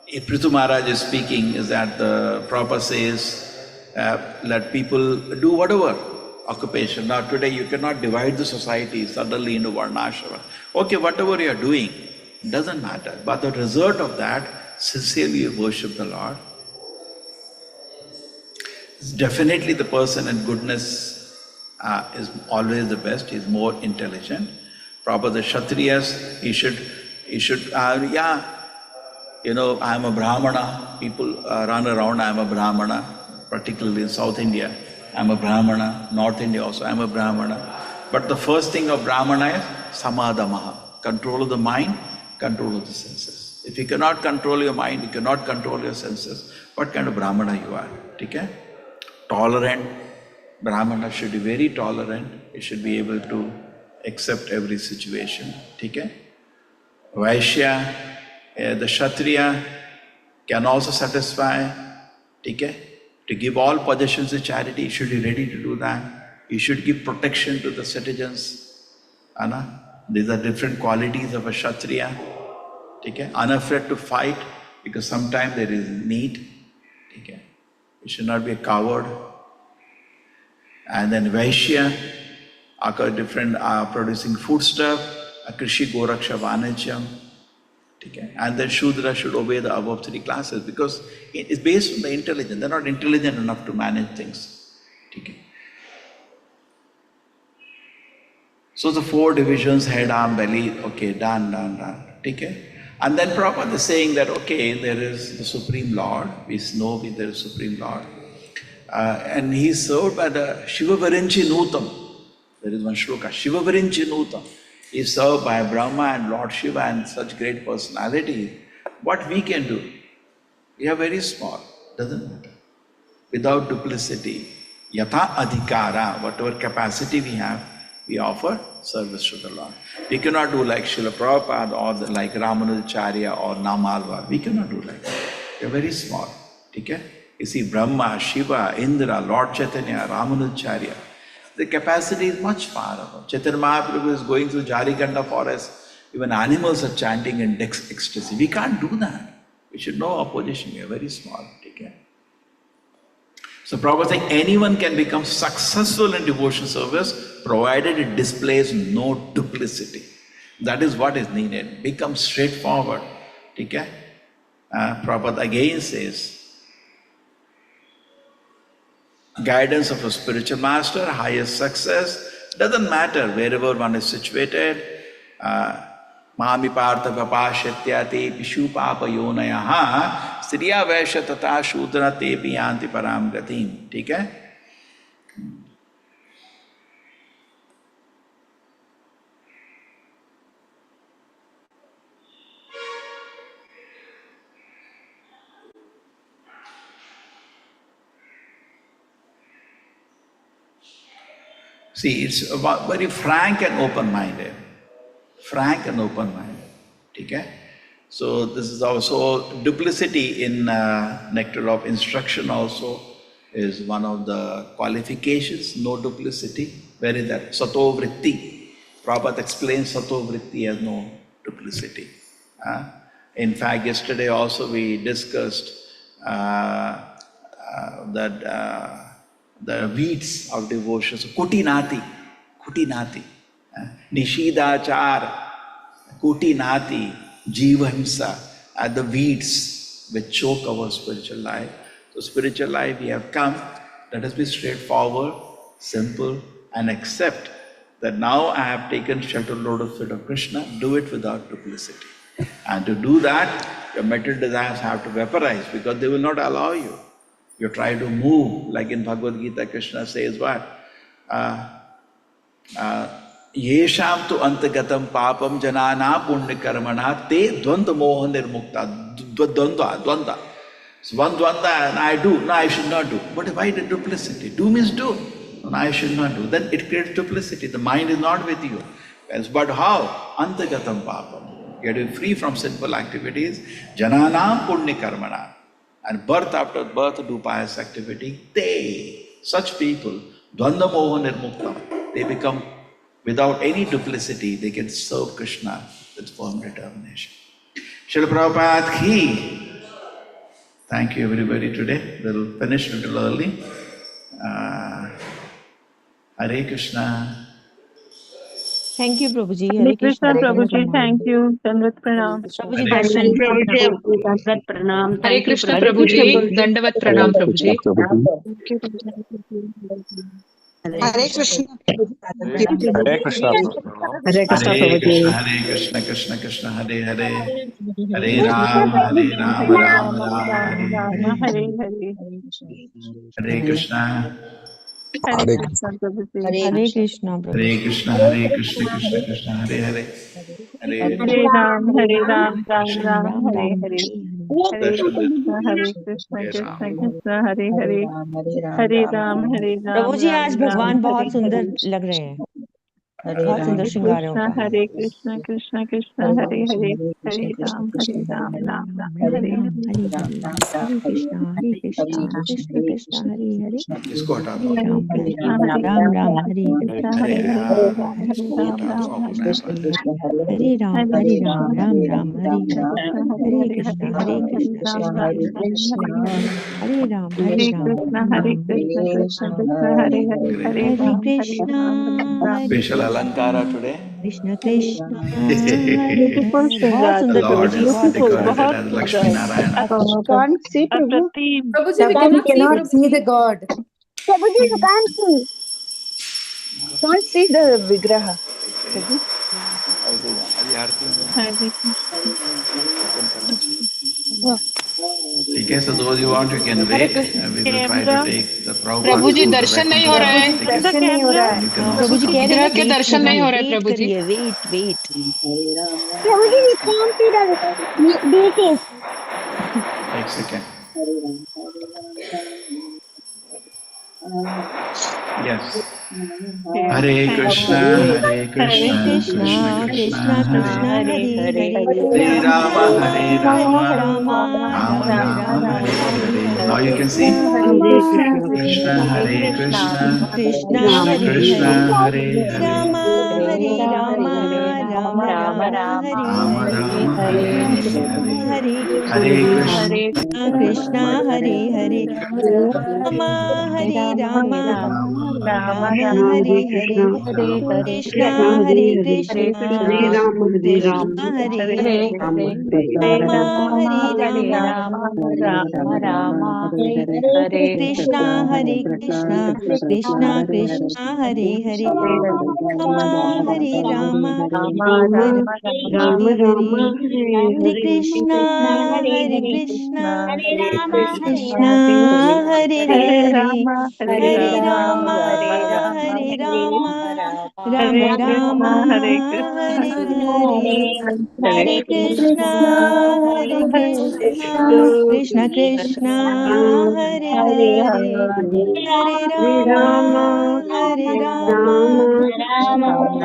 If Prithu Maharaj is speaking, is that the Prabhupada says, let people do whatever occupation. Now today you cannot divide the society suddenly into varnashrama. Okay, whatever you are doing, doesn't matter. But the result of that, sincerely you worship the Lord. It's definitely the person in goodness is always the best. He's more intelligent. Proper the Kshatriyas, he should, I'm a Brahmana. People run around, I'm a Brahmana, particularly in South India. I'm a Brahmana. North India also, I'm a Brahmana. But the first thing of Brahmana is samadamaha, control of the mind, control of the senses. If you cannot control your mind, you cannot control your senses, what kind of Brahmana you are? Okay? Tolerant. Brahmana should be very tolerant. He should be able to accept every situation. Okay? Vaishya, the Kshatriya can also satisfy. Okay? To give all possessions to charity, he should be ready to do that. He should give protection to the citizens. These are different qualities of a Kshatriya. Okay? Unafraid to fight because sometimes there is need. Okay? He should not be a coward. And then Vaishya, different producing foodstuff, Krishi Goraksha Vanajyam. Okay? And then Shudra should obey the above three classes because it is based on the intelligence. They're not intelligent enough to manage things. Okay? So the four divisions, head, arm, belly, okay, done. Okay? And then Prabhupada is saying that, okay, there is the Supreme Lord. We know there is Supreme Lord. And he is served by the Shiva Virinchi Nutam. There is one shloka, Shiva Virinchi Nutam. He is served by Brahma and Lord Shiva and such great personalities. What we can do? We are very small, doesn't matter. Without duplicity, yatha adhikara, whatever capacity we have, we offer service to the Lord. We cannot do like Srila Prabhupada or like Ramanujacharya or Namalva. We cannot do like that. We are very small. Okay? You see, Brahma, Shiva, Indra, Lord Chaitanya, Ramanujacharya, the capacity is much far above. Chaitanya Mahaprabhu is going through Jarikanda forest. Even animals are chanting in ecstasy. We can't do that. We should know our position. We are very small. Okay? So Prabhupada saying anyone can become successful in devotion service provided it displays no duplicity. That is what is needed. Become straightforward. Okay? Prabhupada again says, guidance of a spiritual master, highest success, doesn't matter wherever one is situated. Mami partha vapashatyati pishu papa yonayaha striya vaishya tata shudra tepi yanti param gatim. Okay? See, it's about very frank and open-minded. Frank and open-minded. Okay? So this is also duplicity in Nectar of Instruction also is one of the qualifications, no duplicity. Where is that? Sato vritti. Prabhupada explains Sato vritti as no duplicity. In fact, yesterday also we discussed that the weeds of devotion. So kutinati, nishidachar, kutinati, jivahimsa are the weeds which choke our spiritual life. So spiritual life we have come, let us be straightforward, simple and accept that now I have taken shelter lotus feet of Krishna, do it without duplicity. And to do that, your material desires have to vaporize because they will not allow you. You try to move, like in Bhagavad Gita, Krishna says what? Yesham tu antagatam papam janana punya karmana te dvanda moha nirmukta. Dvanda. So one dvanda and I do, no I should not do. But why the duplicity? Do means do. No, I should not do. Then it creates duplicity. The mind is not with you. But how? Antagatam papam. You have to be free from sinful activities. Jananam punya karmana. And birth after birth do pious activity. Such people, dvanda moha nirmukta, they become, without any duplicity, they can serve Krishna with firm determination. Srila Prabhupada ki. Thank you everybody today. We'll finish a little early. Hare Krishna. Thank you, Prabhuji. Hare Krishna, Prabhuji. Thank you. Dandavat pranam. Prabhuji, Hare darshan. Dandavat pranam. Hare Krishna Prabhuji, Dandavat Pranam Prabhuji. Thank you. Hare Krishna. Hare Krishna, Prabhu. Hare Krishna, Hare Prabhuji. Krishna, Hare Krishna, Krishna Krishna, Hare Hare, Hare Rama, Rama, Rama, Hare Hare. Hare Hare. Hare Krishna, Hare Hare Krishna, Prabhuji. Hare Krishna, Hare Prabhuji. Krishna, Krishna Krishna, Hare Hare, Hare Hare Ram, Hare Ram, Ram Krishna, Ram, Ram Hare Ram, Hare. Hare Hare. Hare Krishna, Krishna, Hare Krishna, Hare Krishna Rama. Krishna, Hare Hare. Hare Ram, Hare Ram, Prabhu ji Ram आज Ram, भगवान Hare बहुत सुंदर Hare. लग रहे हैं, बहुत सुंदर Hare श्रृंगार है Krishna, उनका। Hare Krishna, Krishna Krishna, Hare Hare. Hare Ram, Hare Ram, Ram Ram, Ram Hare Ram Hare. Hare Hare, हरे कृष्णा कृष्ण कृष्ण हरे हरे, इसको हटा दो। Hare Ram Krishna, Ram Hare Ram Krishna, Ram Hare Hare, Krishna Hare Hare Hare, Rama, Hare Ram, Hare इसको Ram, हटा दो Ram अपने Ram, आप। Hare Hare. हरे Ram Hare Krishna, Ram Hare Ram हरे Krishna, हरे, Krishna Hare हरे Hare, Krishna Hare Krishna Ram, Ram Krishna Ram, हरे Hare हरे, Hare. हरे Ram Hare Krishna, Ram Hare Ram Krishna, हरे Krishna Krishna, Krishna, Hare Hare, Hare हरे Ram, Hare Krishna Ram, Ram Ram. Special Alankara today. Krishna Krishna हरे Beautiful हरे। बहुत Shringar, सुंदर प्रभु Lord ji, Prabhuji. is बहुत Beautiful, अच्छा। decorated बहुत as Lakshmi सुंदर. Narayana. Can't see Prabhu. अप्रतिम. Prabhuji, we Can't cannot see cannot see Prabhuji. the God. Prabhuji, you can't see. Can't see the Vigraha. Prabhu. अभी आरती में Hare Krishna. open करना चाहिए। ठीक है, so those you want, you can Hare wait. Krishna. We will try to Camera. take the Prabhu Prabhupada ji photo Darshan right नहीं into हो the रहा प्रभु है, जी Is basket. the दर्शन नहीं हो camera? रहा है। You can Prabhu also ji come. कह रहे हैं विग्रह ना के वेट दर्शन नहीं हो करिए, रहे वेट प्रभु जी। करिए, wait wait. Prabhu ji we can't see the deities. Take second. Yes. Yes, Hare thank Krishna, you. Hare Hare Hare Krishna, Krishna Krishna Krishna, Krishna, Krishna Hare Krishna Hare Hare Hare, Hare, Hare Hare Ram Rama, Rama, Hare Hare Rama, Hare Ram Rama, Rama Ram Rama Rama, Ram Hare Rama, Hare Hare. Now you Hare can Krishna see. Hare Krishna, Hare Hare Krishna, Krishna, Krishna Krishna Hare Krishna Hare, Krishna, Hare Hare Hare, Ram Hare Hare Ram, Ram Hare Hare, Ram Rama Ram Rama, Hare Rama Hare, Rama, Hare Hare Hare, Hare, Krishna Hare Hare Krishna Hare Krishna, Krishna Hare Hare, Ram Hare Hare Rama, Ram Hare Rama, Rama Ram Rama, Hare Hare, Hare Hare, Krishna Hare Hare Krishna, Krishna Hare Hare Hare, Hare, Ram Hare Hare Rama, Ram Hare Rama, Rama Rama, Hare Krishna Hare Krishna Krishna Krishna Hare Hare, Ram Hare Ram Rama Ram Rama Rama, Hare Hare, Hare Hare Krishna Krishna, Hare Hare Krishna Krishna, Hare Krishna Krishna, Hare Hare, Hare Hare Hare, Rama, Hare Hare Rama, Ram Rama Rama, Hare Ram Ram Hare Ram Krishna, Hare Hare Krishna, Hare, Hare Hare Krishna Krishna, Hare Hare Krishna Krishna, Krishna Krishna Hare Hare Hare, Hare, Hare Hare Ram Rama,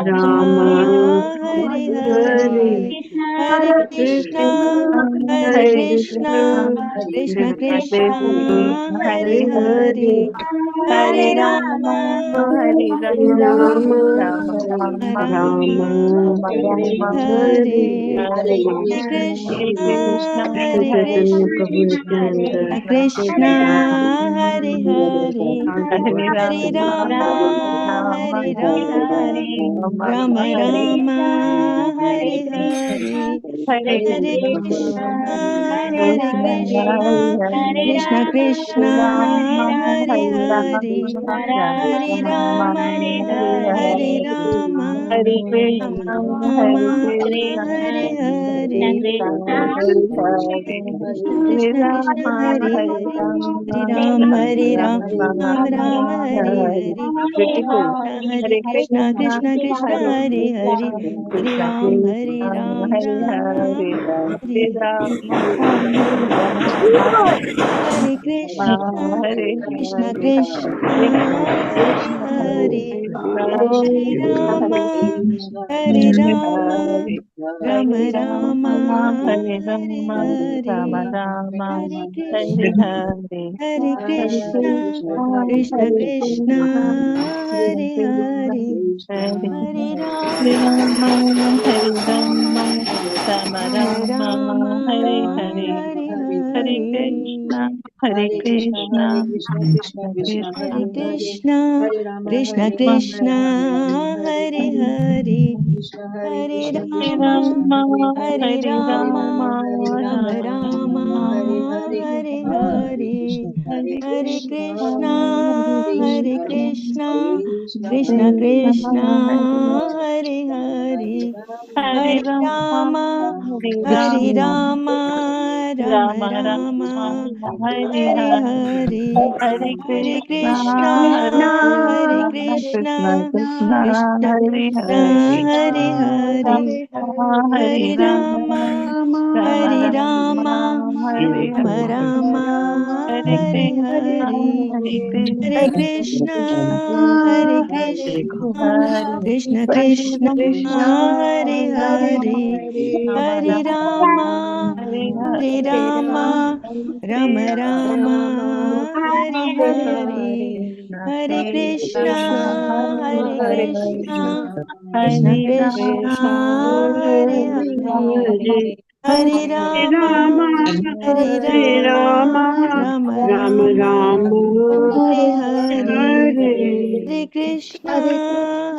Ram Rama, Hare Hare, Hare Hare Krishna Krishna, Hare Krishna, Krishna Krishna Krishna Krishna, Hare Hare Hare, Hare, Hare Hare Ram Rama, Hare Rama, Rama Rama, Ram Rama Hare Rama, Hare, Hare Hare Hare Krishna Krishna, Hare Hare Krishna Krishna, Krishna Hare Hare, Hare Hare Rama, Ram Hare Rama, Hare Hare Ram Rama, Ram Hare Ram Hare Hare, Hare Hare Krishna, Krishna Krishna Hare Krishna Krishna Hare Krishna Rama, Hare Hare Hare, Rama, Hare Rama Ram Rama, Hare Hare Hare, Ram Hare Ram Krishna, Ram Hare Krishna, Hare Hare, Krishna Hare Hare, Krishna Hare Krishna Krishna Rama, Hare Hare Hare, Hare Rama, Ram Hare Ram Ram Rama Ram Rama, Hare Hare Hare, Beautiful. Hare Hare Krishna Krishna, Krishna Krishna Hare Hare Hare, Krishna, Krishna Hare Krishna, Ram Hare Ram Hare, Hare Hare Rama, Hare Rama, Hare Rama Krishna Hare Krishna Hare, Krishna Krishna Hare Krishna, Hare Hare, Krishna, Hare Krishna Ram Hare Hare Hare Ram Hare, Ram Hare Ram Rama, Hare Hare Rama, Hare, Rama Rama, Hare Hare Krishna Hare, Hare Hare Krishna Krishna, Krishna Hare Krishna Krishna, Hare Krishna Hare, Hare Hare Hare Ram Rama, Hare Ram Rama, Rama Ram Ram Rama, Hare Hare, Hare Hare Hare, Krishna, Hare Krishna, Krishna Hare Krishna, Krishna Krishna Krishna Hare Hare, Hare Hare Ram Rama, Hare Hare Ram Rama, Ram Rama Ram Rama, Hare Hare, Hare Hare Krishna, Krishna Hare Hare Krishna, Krishna Krishna Krishna Hare Hare Hare Ram हरे राम राम राम हरे हरे हरे कृष्ण कृष्ण कृष्ण हरे हरे हरे राम राम राम हरे हरे हरे कृष्ण कृष्ण कृष्ण हरे हरे हरे राम राम राम हरे हरे हरे कृष्ण कृष्ण कृष्ण हरे हरे हरे राम राम राम हरे हरे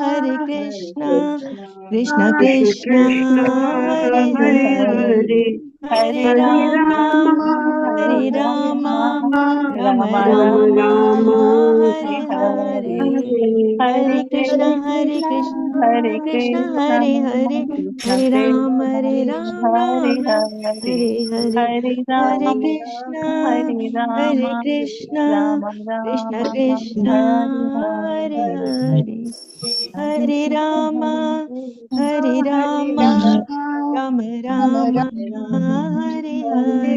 हरे कृष्ण कृष्ण कृष्ण हरे हरे हरे राम राम राम हरे हरे हरे कृष्ण कृष्ण हरे हरे हरे राम राम हरे हरे हरे कृष्ण कृष्ण कृष्ण हरे हरे हरे राम राम राम हरे हरे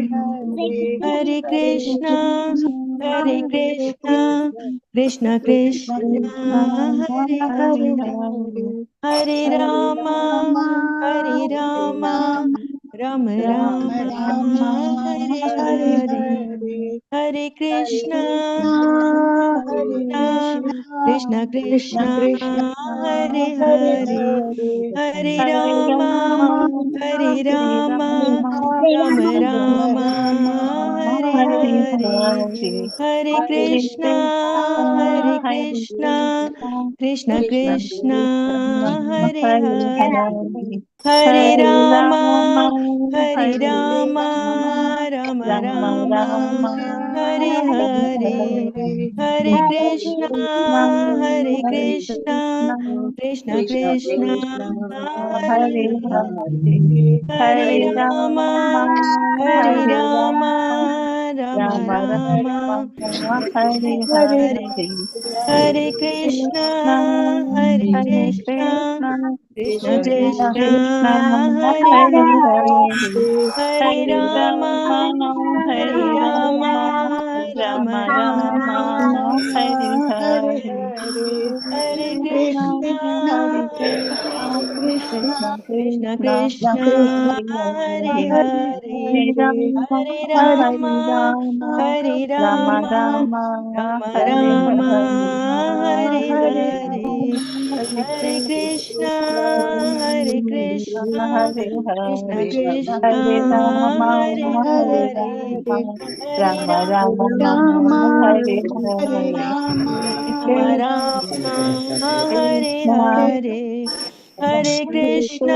हरे कृष्ण कृष्ण कृष्ण हरे हरे हरे राम राम राम हरे हरे हरे कृष्ण कृष्ण कृष्ण हरे हरे हरे राम राम राम हरे हरे हरे कृष्ण कृष्ण कृष्ण हरे हरे हरे राम राम राम हरे हरे हरे कृष्ण कृष्ण कृष्ण हरे हरे हरे राम राम राम हरे हरे हरे कृष्ण कृष्ण कृष्ण हरे हरे हरे राम राम राम हरे हरे हरे कृष्ण कृष्ण कृष्ण हरे हरे हरे राम राम राम हरे हरे हरे कृष्ण कृष्ण कृष्ण हरे हरे हरे राम राम हरे हरे हरे कृष्ण कृष्ण कृष्ण हरे हरे हरे राम राम राम हरे हरे हरे कृष्ण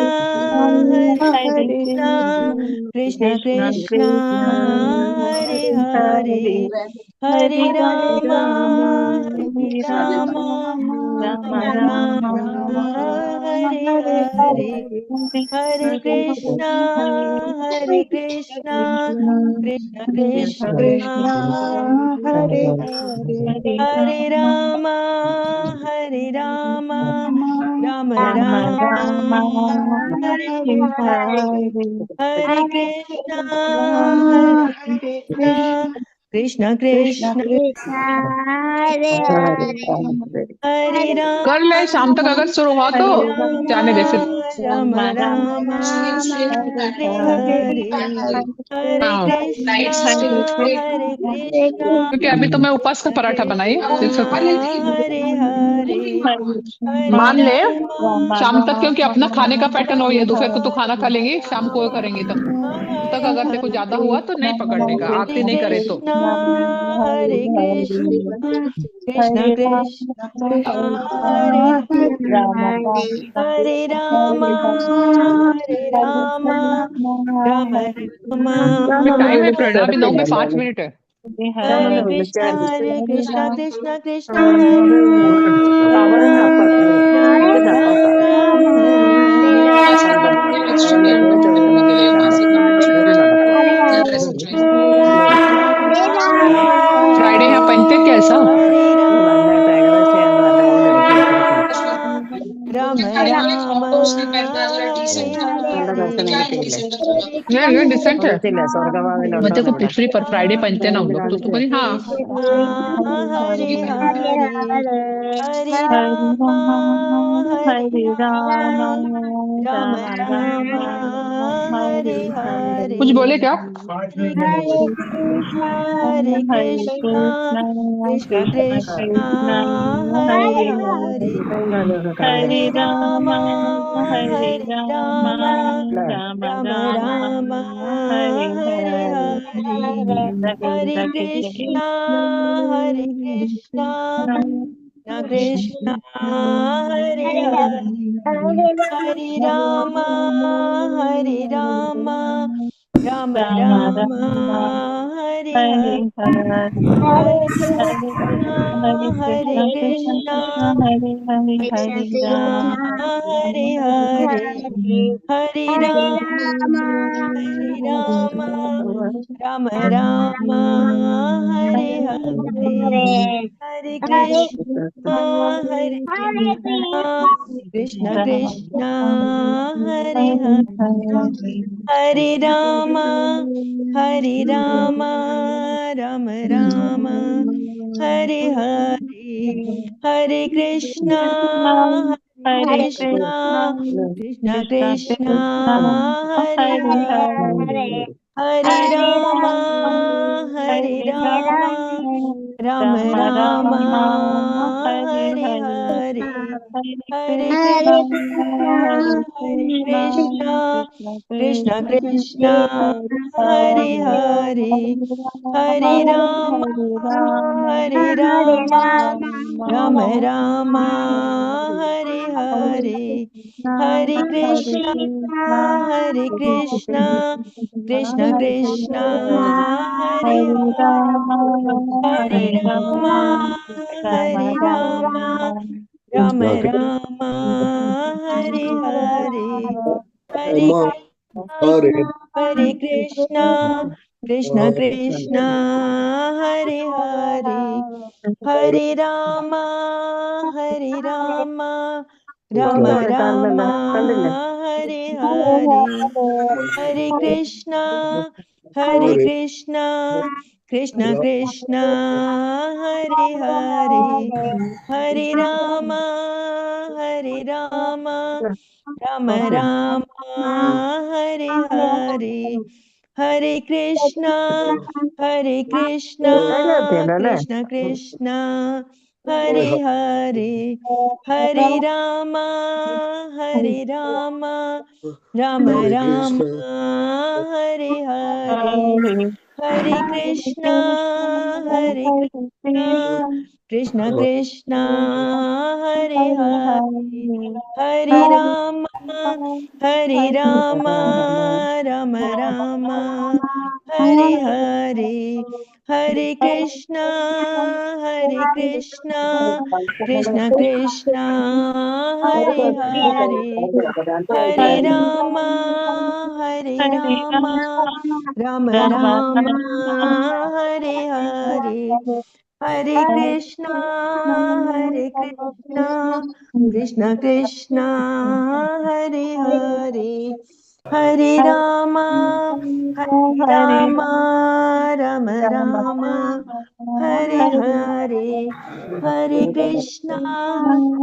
कृष्ण कृष्ण हरे हरे राम राम राम हरे हरे हरे कृष्ण कृष्ण कृष्ण हरे राम कर ले शाम तक अगर शुरू हुआ तो जाने दे फिर। राम राम हरे हरे हरे हाँ कृष्ण क्योंकि अभी तो मैं उपवास का पराठा बनाई हरे हरे हरे मान ले राम शाम तक, क्योंकि अपना खाने का पैटर्न वही है, दोपहर को तो खाना खा लेंगे, शाम को करेंगे तब तक हरे अगर तेरे को ज्यादा हरे हुआ तो नहीं पकड़ने का, हरे आरती नहीं करे तो। कृष्ण कृष्ण कृष्ण हरे हरे राम राम राम अभी टाइम है हरे प्रेरणा, अभी 9 में 5 मिनट है। Hare Krishna, Krishna Krishna, Hare Hare, Friday यहाँ पहनते क्या ऐसा? Hare Ram, Ram Ram, Hare Hare. नहीं डिसेंट है। मैं तेरे को पूछ रही पर फ्राइडे पहनते हैं ना हम लोग, तो तू बोली हाँ। Krishna, Hare Hare, Hare Rama, Hare Rama, Rama Rama, Hare Hare, कुछ बोले क्या? Hare Krishna, Hare Krishna, Krishna Krishna, Hare Hare, Hare Rama, Hare Rama, Rama Rama, Hare Hare, Hare Krishna, Hare Krishna, Krishna Krishna, Hare Hare, Hare Rama, Hare Rama, Rama Rama, Hare Hare, Hare Krishna, Hare Krishna, Krishna Krishna, Hare Hare, Hare Rama, Hare Rama, Rama Rama, Hare Hare, Hare Krishna, Hare Krishna, Krishna Krishna, Hare Hare, Hare Rama, Hare Rama, Rama Rama, Hare Hare, Hare Krishna, Hare Krishna, Krishna Krishna, Hare Hare, Hare Rama, Hare Rama, Rama Rama, Hare Hare, Hare Krishna, Hare Krishna, Krishna Krishna, Hare Hare, Hare Rama, Hare Rama, Rama Rama, Hare Hare, Hare Krishna, Hare Krishna, Krishna Krishna, Hare Hare, Hare Rama, Hare Rama, Rama Rama, Hare Hare, Hare Hare Krishna, Krishna Krishna, Hare Hare, Hare Rama, Hare Rama, Rama Rama, Hare Hare, Hare Krishna, Hare Krishna, Krishna Krishna, Hare Hare, Hare Rama, Hare Rama, Rama Rama, Hare Hare, Hare Krishna, Hare Krishna, Krishna Krishna, Hare Hare, Hare Rama, Hare Rama, Rama Rama, Hare Hare, Hare Krishna, Hare Krishna, Krishna Krishna, Hare Hare, Hare Rama, Hare Rama, Rama Rama, Hare Hare, Hare Krishna, Hare Krishna, Krishna Krishna, Hare Hare, Hare Rama, Hare Rama, Rama Rama, Hare Hare, Hare Krishna, Hare Krishna, Krishna Krishna, Hare Hare, Hare Rama, Hare Rama, Rama Rama, Hare Hare, Hare Krishna,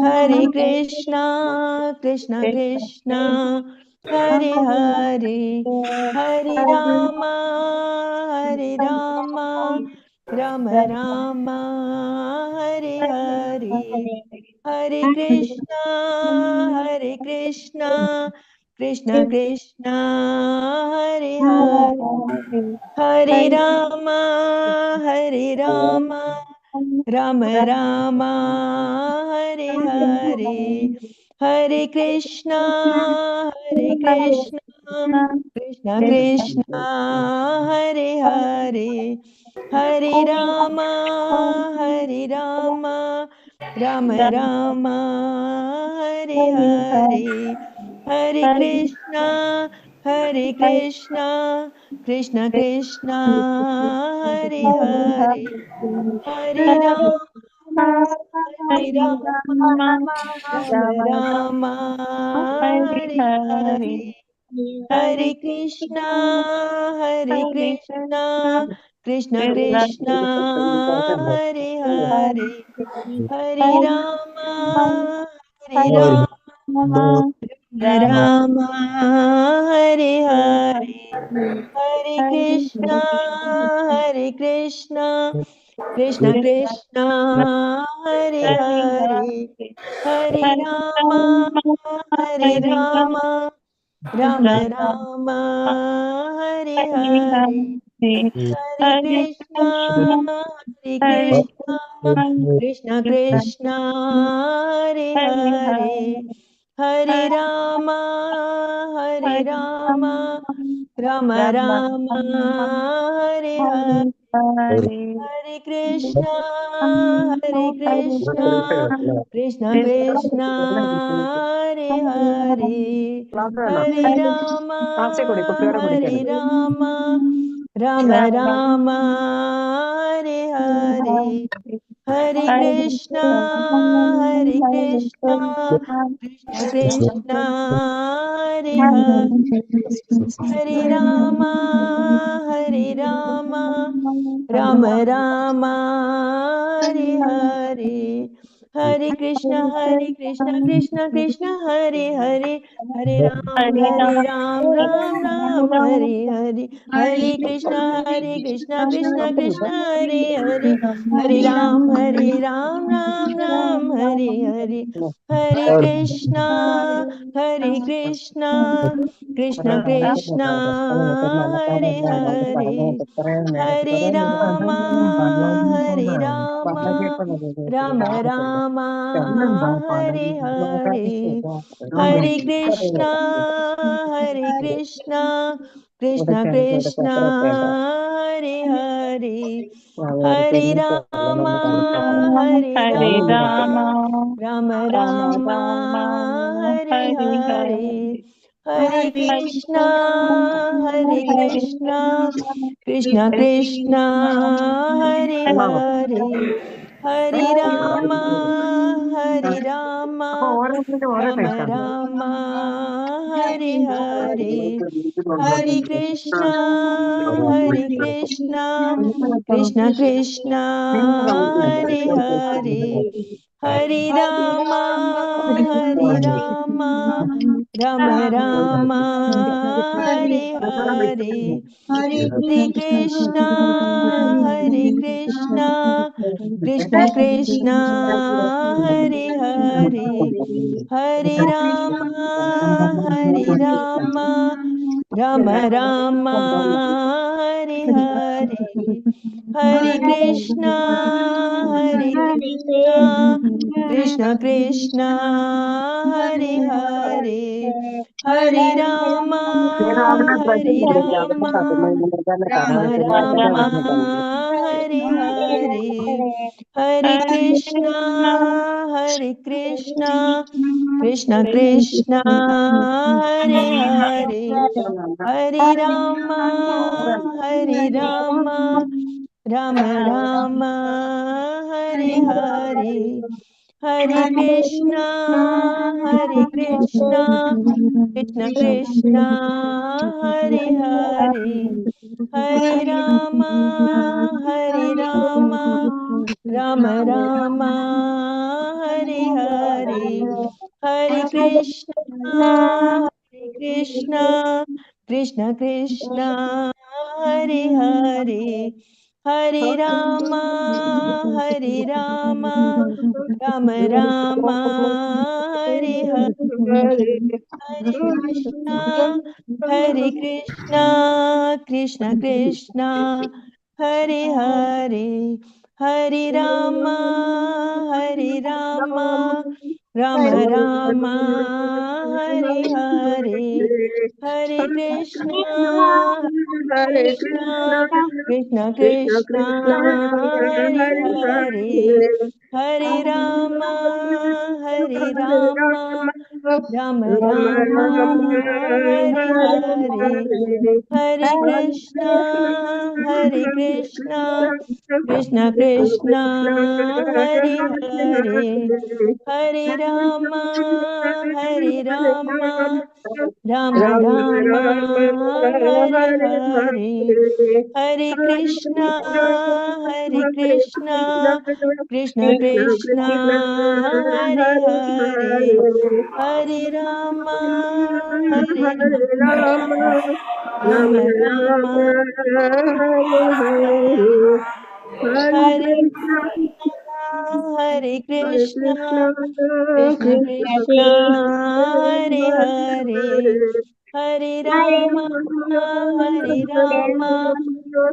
Hare Krishna, Krishna Krishna, Hare Hare, Hare Rama, Hare Rama, Rama Rama, Hare Hare, Hare Krishna, Hare Krishna, Krishna Krishna, Hare Hare, Hare Rama, Hare Rama, Rama Rama, Hare Hare, Hare Krishna, Hare Krishna, Krishna Krishna, Hare Hare, Hare Rama, Rama Rama, Hare Hare, Hare Krishna, Krishna Krishna, Hare Hare, Hare Rama, Rama Rama, Hare Hare, Hare Krishna, Krishna Krishna, Hare Hare, Hare Rama, Rama, Hare Hare, Hare Krishna, Krishna Krishna, Hare Hare, Hare Rama, Rama Rama, Hare Hare, Hare Krishna, Krishna Krishna, Hare Hare, Hare Rama, Rama Rama, Hare Hare, Hare Krishna, Krishna Krishna, Hare Hare, Hare Rama, Rama Rama, Hare Hare, Hare Krishna, Krishna Krishna, Hare Hare, Hare Rama, Rama Rama, Hare Hare, Hare Krishna, Krishna Krishna, Hare Hare, Hare Ram, Ram Ram, Hare Hare, Hare Krishna, Krishna Krishna, Hare Hare, Hare Ram, Ram Ram, Hare Hare, Hare Krishna, Krishna Krishna, Hare Hare, Hare Rama, Rama Rama, Hare Hare, Hare Krishna, Krishna Krishna, Hare Hare, Hare Rama, Rama Rama, Hare Hare, Hare Krishna, Krishna Krishna, Hare Hare, Hare Rama, Rama Rama, Hare Hare, Hare Krishna, Krishna Krishna, Hare Hare, Hare Rama, Rama Rama, Hare Hare, Hare Krishna, Krishna Krishna, Hare Hare, Hare Rama, Rama Rama, Hare Hare, Hare Krishna, Krishna Krishna, Hare Hare, Hare Rama, Rama Rama, Hare Hare, Hare Krishna, Krishna Krishna, Hare Hare, Hare Rama, Rama Rama, Hare Hare, Hare Krishna, Krishna Krishna, Hare Hare, Hare Rama, Rama Rama, Hare Hare, Hare Krishna, Krishna Krishna, Hare Hare, Hare Rama, Rama Rama, Hare Hare, Hare Krishna, Krishna Krishna, Hare Hare, Hare Rama, Rama Rama, Hare Hare, Hare Krishna, Krishna, Krishna Krishna, Hare Hare, Hare Rama, Hare Rama, Rama Rama, Hare Hare, Hare Krishna, Krishna Krishna, Hare Hare, Hare Rama, Rama Rama, Hare Hare, Hare Krishna, Krishna Krishna, Hare Hare, Hare Rama, Rama Rama, Hare Hare Krishna, Krishna Krishna, Hare Hare, Hare Rama,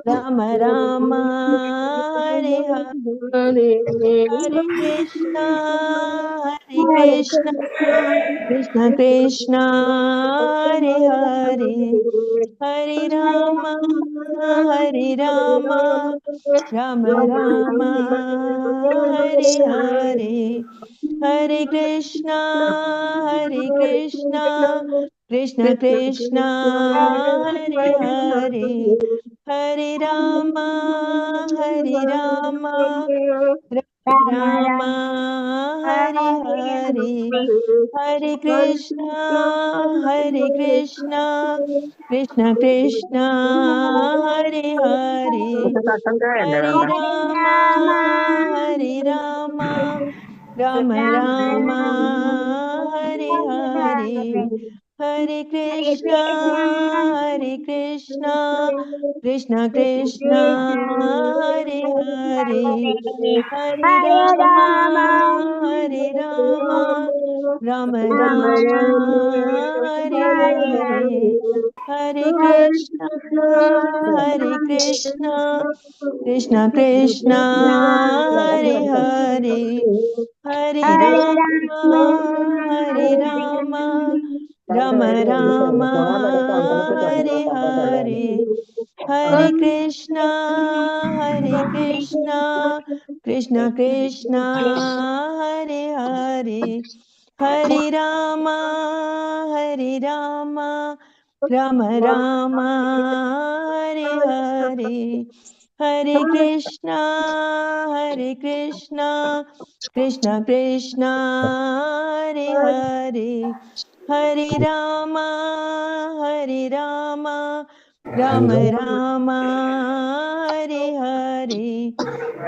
Rama Rama, Hare Hare, Hare Krishna, Krishna Krishna, Hare Hare, Hare Rama, Rama Rama, Hare Hare, Hare Krishna, Krishna Krishna, Hare Hare, Hare Rama, Rama Rama, Hare Hare, Hare Krishna, Krishna Krishna, Hare Hare, Hare Rama, Rama Rama, Hare Hare, Hare Krishna, Krishna Krishna, Hare Hare, Hare Rama, Rama Rama, Hare Hare, Hare Krishna, Krishna Krishna, Hare Hare, Hare Rama, Rama Rama, Hare Hare, Hare Krishna, Krishna Krishna, Hare Hare, Hare Rama, Rama Rama, Hare Hare, Hare Krishna, Krishna Krishna, Hare Hare, Hare Rama, Rama Rama, Hare Hare,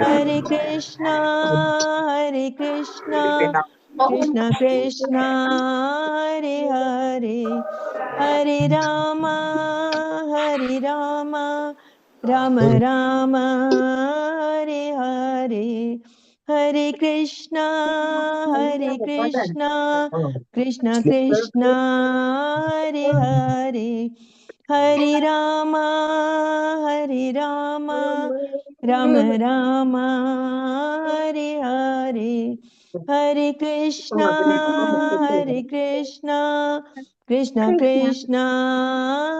Hare Krishna, Krishna Krishna, Hare Hare, Hare Rama, Rama Rama, Hare Hare, Hare Krishna, Krishna Krishna, Hare Hare, Hare Rama, Rama Rama, Hare Hare, Hare Krishna, Krishna Krishna,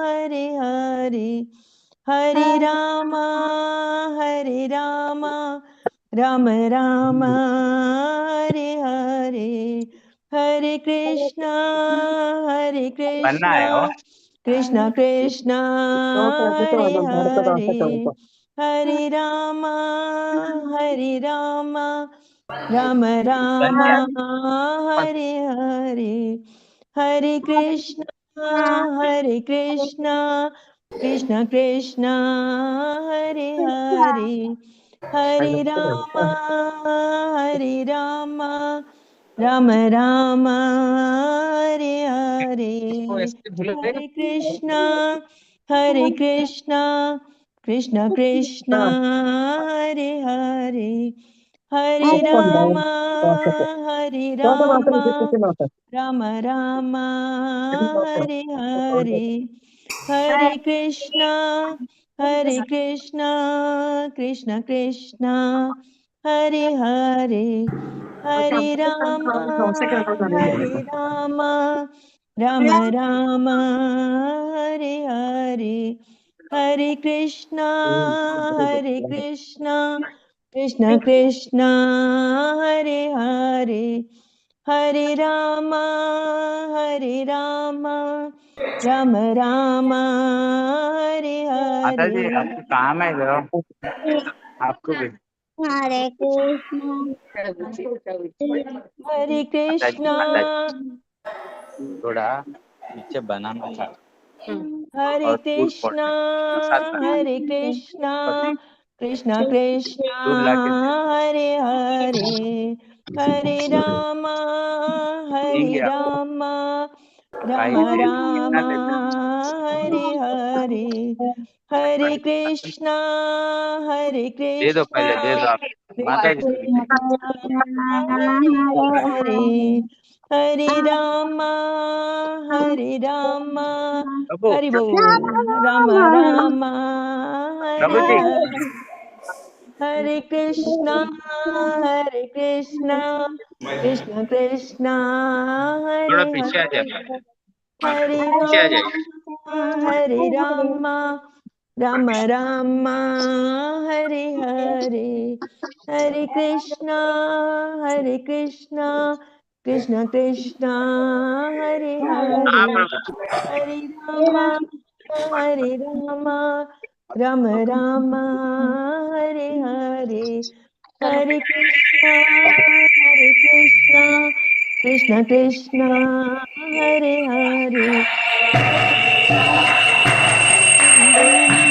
Hare Hare, Hare Rama, Rama Rama, Hare Hare, Hare Krishna, Krishna Krishna, Hare Hare, Hare Rama, Rama Rama, Hare Hare, Hare Krishna, Krishna Krishna, Hare Hare, Hare Rama, Rama Rama, Hare Hare, Hare Krishna, Krishna Krishna, Hare Hare, Hare Rama, Rama Rama, Hare Hare, Hare Krishna, Krishna Krishna, Hare Hare, Hare Rama, Ram Rama Hare Hare Hare Krishna Krishna Krishna Hare Hare Hare Rama Rama Rama Hare माता जी Hare आपको काम है इधर आपको भी Hare Krishna, Hare माता जी Krishna थोड़ा नीचे बनाना था Hare और food Krishna pot massage Hare Krishna Krishna Krishna दूध ला के दे Hare Hare Hare Rama देंगे Hare आपको Rama भाई Rama दे कितना Rama देते Hare Hare Hare Krishna Hare दे दो Krishna पहले दे दो आप माता जी Krishna Hare Hare Hare Rama Hare Rama प्रभु Hari Bol Rama Rama प्रभु Hare जी Hare Hare Krishna Krishna Krishna थोड़ा Hare पीछे आ Hare जाए Hare पीछे आ Rama जाए Hare Rama Rama Rama Hare Hare Hare Krishna Krishna Krishna Hare हाँ Hare Prabhu Hare Rama Hare Rama Rama Rama Hare Hare Hare Krishna Krishna Krishna Hare Hare Hare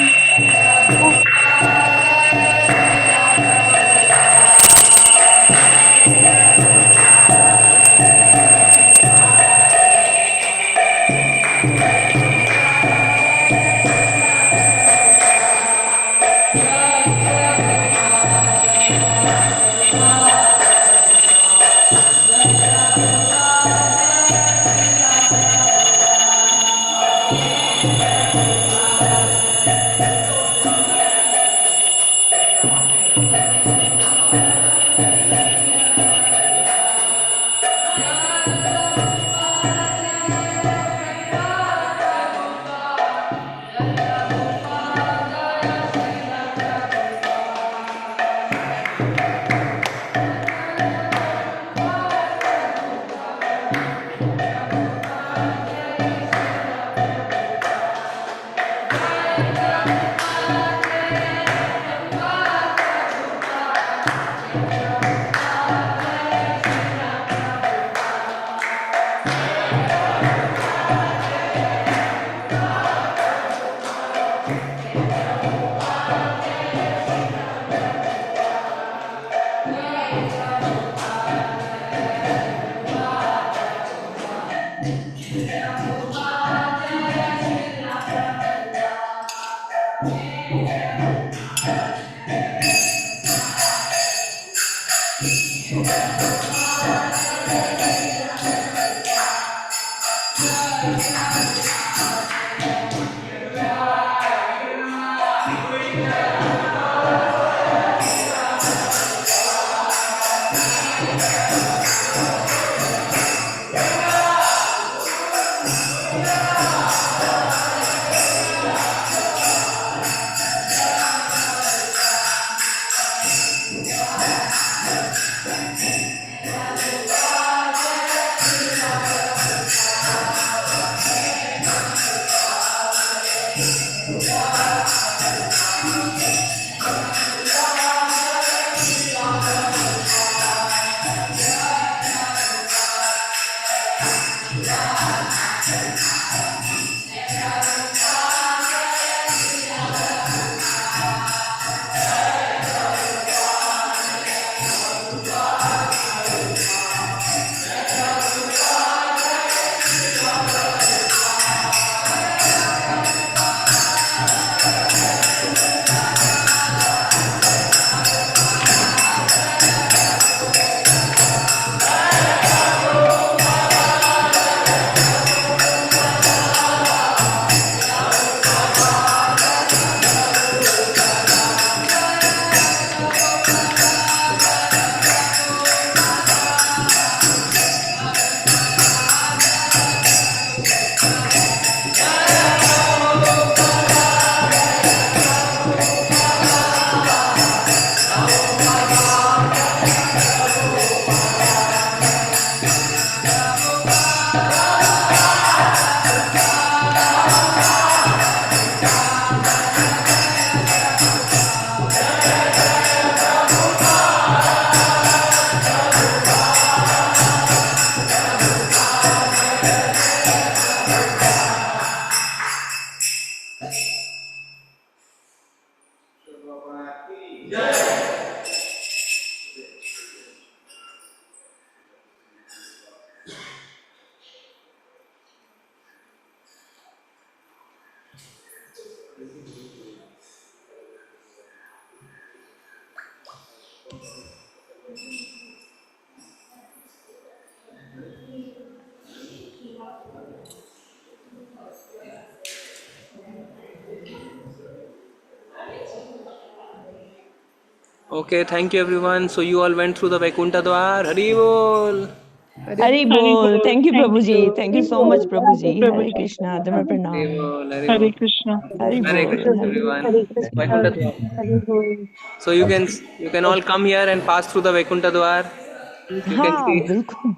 Okay, thank you everyone. So you all went through the Vaikuntha Dwar. Hari Bol. Hari Bol. Thank you, Prabhuji. Thank you so much, Prabhuji. Hare Krishna. Dhamma Hari Pranam. Bol. Hari Hare Bol. Krishna. Hari Hare Bol. Krishna Hari everyone. Hare Krishna. Vaikuntha Dwar. So you can all come here and pass through the Vaikuntha Dwar. You can हाँ see. बिल्कुल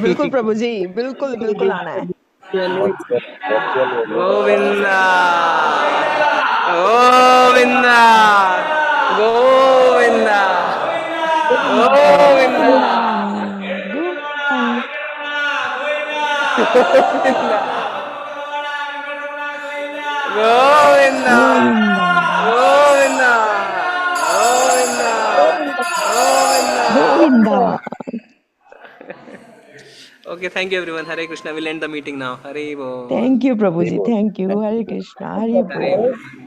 बिल्कुल प्रभु जी बिल्कुल बिल्कुल आना है Govinda. Govinda. Govinda. Govinda. Govinda. Govinda. Govinda. Govinda Okay, thank you everyone. Hare Krishna. We'll end the meeting now. Hare Bol. Thank you Prabhu ji thank you Hare Krishna Hari Hare बोल Bol.